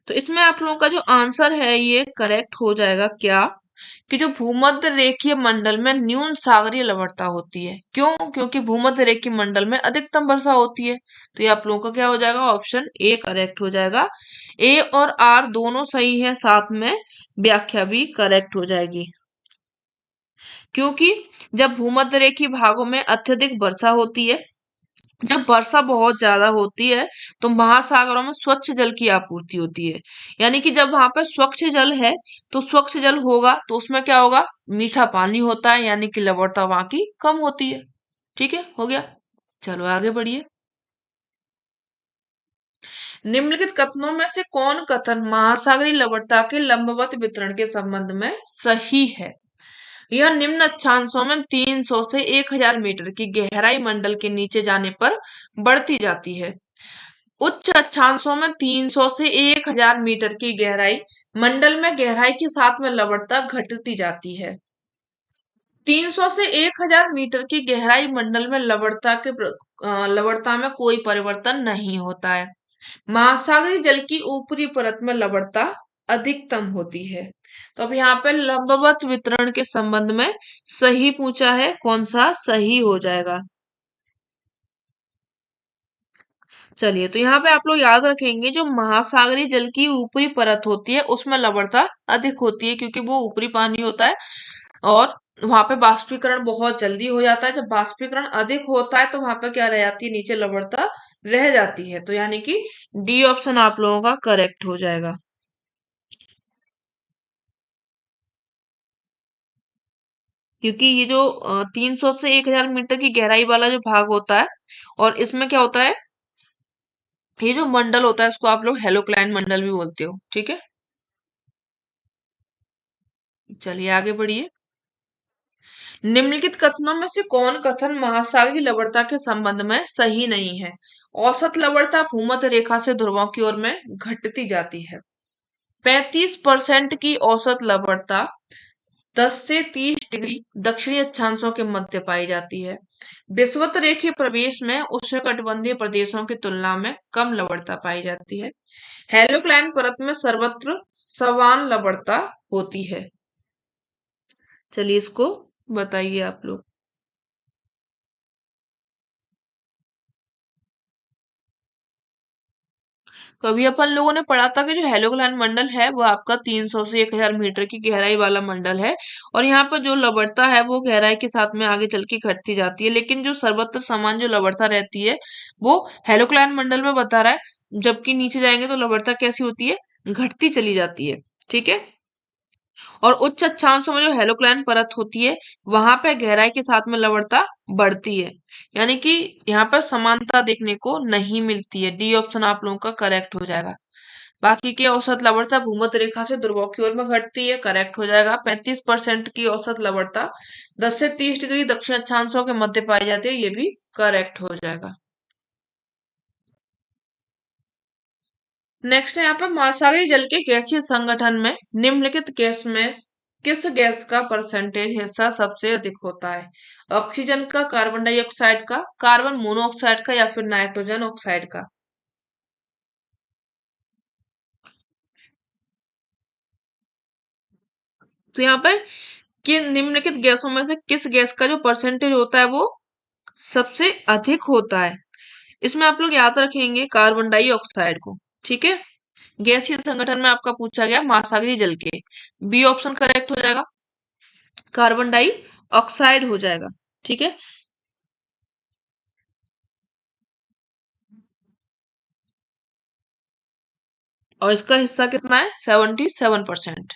तो इसमें आप लोगों का जो आंसर है ये करेक्ट हो जाएगा क्या? कि जो भूमध्य रेखीय मंडल में न्यून सागरीय लवणता होती है। क्यों? क्योंकि भूमध्य रेखीय मंडल में अधिकतम वर्षा होती है। तो ये आप लोगों का क्या हो जाएगा? ऑप्शन ए करेक्ट हो जाएगा। ए और आर दोनों सही है, साथ में व्याख्या भी करेक्ट हो जाएगी। क्योंकि जब भूमध्य रेखीय भागों में अत्यधिक वर्षा होती है, जब वर्षा बहुत ज्यादा होती है, तो महासागरों में स्वच्छ जल की आपूर्ति होती है। यानी कि जब वहां पर स्वच्छ जल है, तो स्वच्छ जल होगा तो उसमें क्या होगा? मीठा पानी होता है, यानी कि लवणता वहां की कम होती है। ठीक है, हो गया। चलो आगे बढ़िए। निम्नलिखित कथनों में से कौन कथन महासागरीय लवणता के लंबवत वितरण के संबंध में सही है? यह निम्न अक्षांशों में 300 से 1000 मीटर की गहराई मंडल के नीचे जाने पर बढ़ती जाती है। उच्च अक्षांशों में 300 से 1000 मीटर की गहराई मंडल में गहराई के साथ में लवणता घटती जाती है। 300 से 1000 मीटर की गहराई मंडल में लवणता में कोई परिवर्तन नहीं होता है। महासागरीय जल की ऊपरी परत में लवणता अधिकतम होती है। तो अब यहाँ पे लंबवत वितरण के संबंध में सही पूछा है, कौन सा सही हो जाएगा? चलिए, तो यहाँ पे आप लोग याद रखेंगे जो महासागरीय जल की ऊपरी परत होती है उसमें लवणता अधिक होती है, क्योंकि वो ऊपरी पानी होता है और वहां पे बाष्पीकरण बहुत जल्दी हो जाता है। जब बाष्पीकरण अधिक होता है तो वहां पे क्या रह जाती है? नीचे लवणता रह जाती है। तो यानी कि डी ऑप्शन आप लोगों का करेक्ट हो जाएगा। क्योंकि ये जो 300 से 1000 मीटर की गहराई वाला जो भाग होता है, और इसमें क्या होता है? ये जो मंडल होता है इसको आप लोग हेलोक्लाइन मंडल भी बोलते हो। ठीक है, चलिए आगे बढ़िए। निम्नलिखित कथनों में से कौन कथन महासागरीय लवणता के संबंध में सही नहीं है? औसत लवणता भूमध्य रेखा से ध्रुवों की ओर में घटती जाती है। 35% की औसत लवणता 10 से 30 डिग्री दक्षिणी अक्षांशों के मध्य पाई जाती है। विषुवत रेखीय प्रवेश में उष्णकटिबंधीय प्रदेशों की तुलना में कम लवणता पाई जाती है। हेलोक्लाइन परत में सर्वत्र समान लवणता होती है। चलिए इसको बताइए आप लोग। तो अभी अपन लोगों ने पढ़ा था कि जो हेलोक्लाइन मंडल है वो आपका 300 से 1000 मीटर की गहराई वाला मंडल है, और यहाँ पर जो लवणता है वो गहराई के साथ में आगे चल के घटती जाती है, लेकिन जो सर्वत्र समान जो लवणता रहती है वो हेलोक्लाइन मंडल में बता रहा है। जबकि नीचे जाएंगे तो लवणता कैसी होती है? घटती चली जाती है। ठीक है, और उच्च अक्षांशों में जो हेलोक्लाइन परत होती है वहां पे गहराई के साथ में लवणता बढ़ती है। यानी कि यहाँ पर समानता देखने को नहीं मिलती है। डी ऑप्शन आप लोगों का करेक्ट हो जाएगा। बाकी की औसत लवणता भूमध्य रेखा से ध्रुवों की ओर में घटती है, करेक्ट हो जाएगा। 35% की औसत लवणता 10 से 30 डिग्री दक्षिण अक्षांशों के मध्य पाई जाती है, ये भी करेक्ट हो जाएगा। नेक्स्ट है यहाँ पर महासागरीय जल के गैसीय संगठन में निम्नलिखित गैस में किस गैस का परसेंटेज हिस्सा सबसे अधिक होता है? ऑक्सीजन का, कार्बन डाइऑक्साइड का, कार्बन मोनोऑक्साइड का या फिर नाइट्रोजन ऑक्साइड का? तो यहाँ पे किन निम्नलिखित गैसों में से किस गैस का जो परसेंटेज होता है वो सबसे अधिक होता है? इसमें आप लोग याद रखेंगे कार्बन डाइऑक्साइड को। ठीक है, गैसीय संगठन में आपका पूछा गया महासागरीय जल के, बी ऑप्शन करेक्ट हो जाएगा, कार्बन डाइऑक्साइड हो जाएगा। ठीक है, और इसका हिस्सा कितना है, 77%।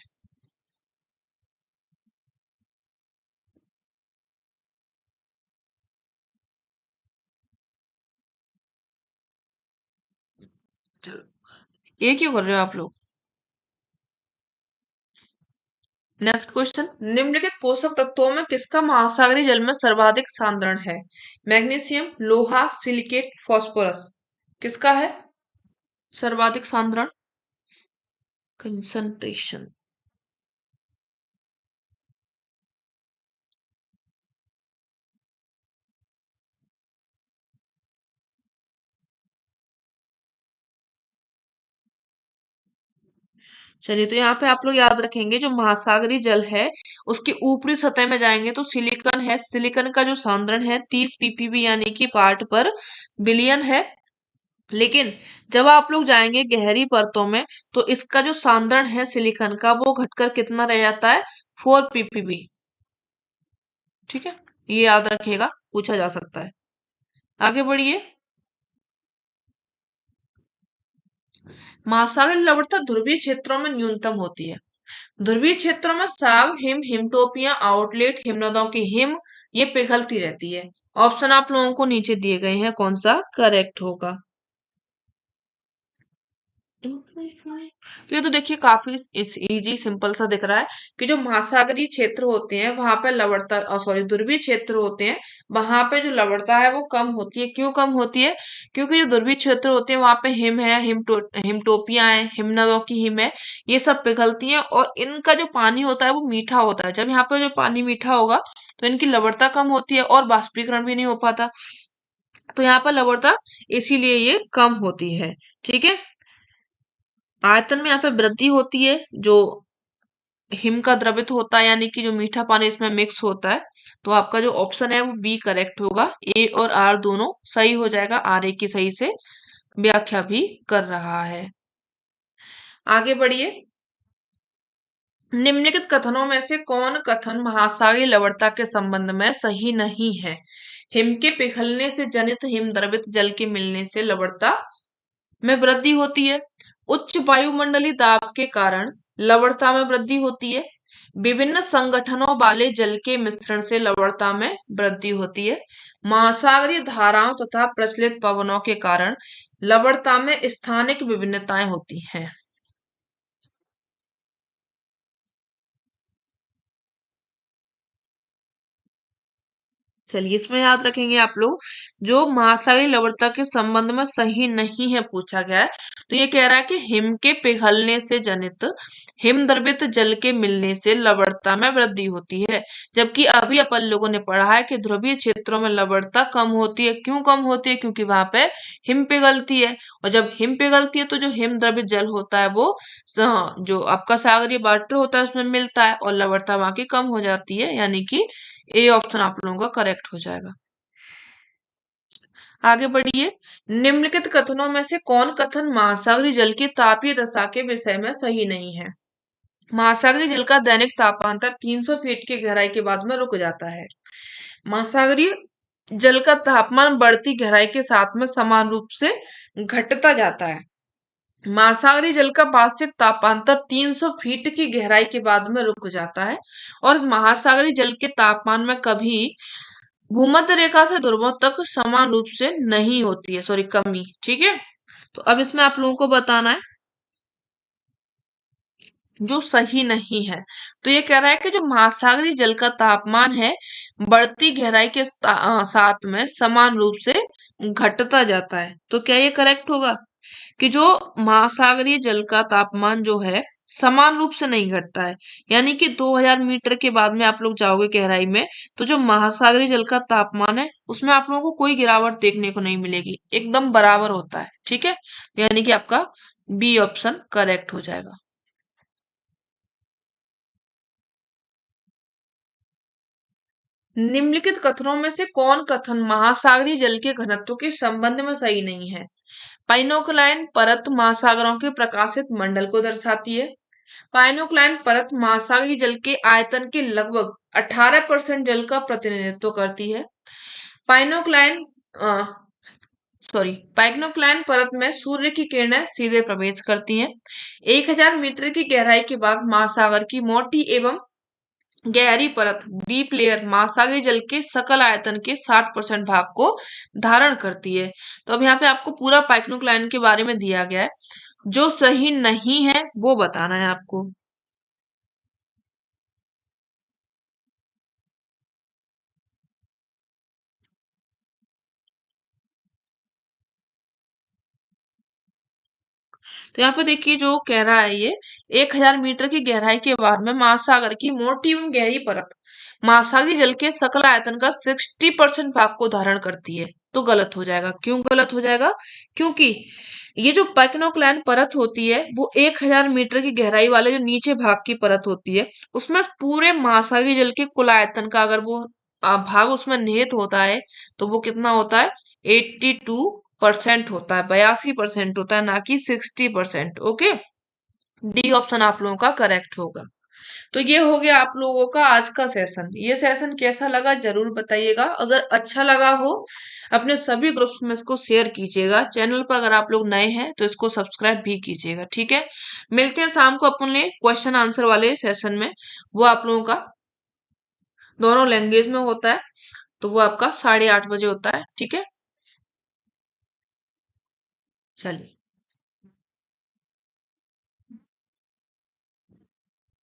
चलो, ये क्यों कर रहे हो आप लोग। नेक्स्ट क्वेश्चन, निम्नलिखित पोषक तत्वों में किसका महासागरीय जल में सर्वाधिक सांद्रण है। मैग्नीशियम, लोहा, सिलिकेट, फास्फोरस, किसका है सर्वाधिक सांद्रण, कंसंट्रेशन। चलिए, तो यहाँ पे आप लोग याद रखेंगे जो महासागरीय जल है उसकी ऊपरी सतह में जाएंगे तो सिलिकॉन है, सिलिकॉन का जो सांद्रण है 30 ppb यानी कि पार्ट पर बिलियन है। लेकिन जब आप लोग जाएंगे गहरी परतों में तो इसका जो सांद्रण है सिलिकॉन का वो घटकर कितना रह जाता है, 4 ppb। ठीक है, ये याद रखिएगा, पूछा जा सकता है। आगे बढ़िए, महासागरीय लवणता ध्रुवीय क्षेत्रों में न्यूनतम होती है। ध्रुवीय क्षेत्रों में साग हिम, हिमटोपिया, आउटलेट, हिमनदों की हिम ये पिघलती रहती है। ऑप्शन आप लोगों को नीचे दिए गए हैं, कौन सा करेक्ट होगा। तो ये तो देखिए काफी इजी सिंपल सा दिख रहा है कि जो महासागरीय क्षेत्र होते हैं वहां पे लवणता, सॉरी ध्रुवीय क्षेत्र होते हैं वहां पे जो लवणता है वो कम होती है। क्यों कम होती है, क्योंकि जो ध्रुवीय क्षेत्र होते हैं वहां पे हिम है, हिमटोपियां है, हिमनदों की हिम है, ये सब पिघलती हैं और इनका जो पानी होता है वो मीठा होता है। जब यहाँ पे जो पानी मीठा होगा तो इनकी लवणता कम होती है और बाष्पीकरण भी नहीं हो पाता, तो यहाँ पर लवणता इसीलिए ये कम होती है। ठीक है, आयतन में यहाँ पे वृद्धि होती है, जो हिम का द्रवित होता है यानी कि जो मीठा पानी इसमें मिक्स होता है। तो आपका जो ऑप्शन है वो बी करेक्ट होगा, ए और आर दोनों सही हो जाएगा, आर ए की सही से व्याख्या भी कर रहा है। आगे बढ़िए, निम्नलिखित कथनों में से कौन कथन महासागरीय लवणता के संबंध में सही नहीं है। हिम के पिघलने से जनित हिम द्रवित जल के मिलने से लवणता में वृद्धि होती है। उच्च वायुमंडलीय दाब के कारण लवणता में वृद्धि होती है। विभिन्न संगठनों वाले जल के मिश्रण से लवणता में वृद्धि होती है। महासागरीय धाराओं तथा प्रचलित पवनों के कारण लवणता में स्थानिक विभिन्नताएं होती हैं। चलिए, इसमें याद रखेंगे आप लोग जो महासागरीय लवणता के संबंध में सही नहीं है पूछा गया है, तो ये कह रहा है कि हिम के पिघलने से जनित हिम द्रवित जल के मिलने से लवणता में वृद्धि होती है। जबकि अभी अपन लोगों ने पढ़ा है कि ध्रुवीय क्षेत्रों में लवणता कम होती है। क्यों कम होती है, क्योंकि वहां पे हिम पिघलती है, और जब हिम पिघलती है तो जो हिम द्रवित जल होता है वो जो आपका सागरीय वाटर होता है उसमें मिलता है और लवणता वहां की कम हो जाती है, यानी कि ए ऑप्शन आप लोगों का करेक्ट हो जाएगा। आगे बढ़िए, निम्नलिखित कथनों में से कौन कथन महासागरीय जल की तापीय दशा के विषय में सही नहीं है। महासागरीय जल का दैनिक तापांतर 300 फीट की गहराई के बाद में रुक जाता है। महासागरीय जल का तापमान बढ़ती गहराई के साथ में समान रूप से घटता जाता है। महासागरीय जल का वार्षिक तापांतर 300 फीट की गहराई के बाद में रुक जाता है और महासागरीय जल के तापमान में कभी भूमध्य रेखा से ध्रुवों तक समान रूप से नहीं होती है, सॉरी कमी। ठीक है, तो अब इसमें आप लोगों को बताना है जो सही नहीं है। तो ये कह रहा है कि जो महासागरीय जल का तापमान है बढ़ती गहराई के साथ में समान रूप से घटता जाता है। तो क्या ये करेक्ट होगा कि जो महासागरीय जल का तापमान जो है समान रूप से नहीं घटता है, यानी कि 2000 मीटर के बाद में आप लोग जाओगे गहराई में तो जो महासागरीय जल का तापमान है उसमें आप लोगों को कोई गिरावट देखने को नहीं मिलेगी, एकदम बराबर होता है। ठीक है, यानी कि आपका बी ऑप्शन करेक्ट हो जाएगा। निम्नलिखित कथनों में से कौन कथन महासागरीय जल के घनत्व के संबंध में सही नहीं है? पाइनोक्लाइन परत महासागरों के प्रकाशित मंडल को दर्शाती है। पाइनोक्लाइन परत महासागरीय जल के आयतन के लगभग 18% जल का प्रतिनिधित्व करती है। पाइनोक्लाइन पाइक्नोक्लाइन परत में सूर्य की किरणें सीधे प्रवेश करती हैं। 1000 मीटर की गहराई के बाद महासागर की मोटी एवं गहरी परत डीप लेयर महासागरीय जल के सकल आयतन के 60% भाग को धारण करती है। तो अब यहाँ पे आपको पूरा पाइक्नोक्लाइन के बारे में दिया गया है। जो सही नहीं है वो बताना है आपको। तो यहाँ पे देखिए जो कह रहा है ये 1000 मीटर की गहराई के बाद में महासागर की मोटी एवं गहरी परत महासागरीय जल के सकल आयतन का 60% भाग को धारण करती है। तो गलत हो जाएगा। क्यों गलत हो जाएगा? क्योंकि ये जो पाइक्नोक्लैन परत होती है वो 1000 मीटर की गहराई वाले जो नीचे भाग की परत होती है उसमें पूरे महासागरीय जल के कुल आयतन का अगर वो भाग उसमें निहित होता है तो वो कितना होता है? 82% होता है, 82% होता है, ना कि 60%। ओके, डी ऑप्शन आप लोगों का करेक्ट होगा। तो ये हो गया आप लोगों का आज का सेशन। ये सेशन कैसा लगा जरूर बताइएगा। अगर अच्छा लगा हो अपने सभी ग्रुप्स में इसको शेयर कीजिएगा। चैनल पर अगर आप लोग नए हैं तो इसको सब्सक्राइब भी कीजिएगा। ठीक है, मिलते हैं शाम को अपने क्वेश्चन आंसर वाले सेशन में। वो आप लोगों का दोनों लैंग्वेज में होता है, तो वो आपका 8:30 बजे होता है। ठीक है, चलिए।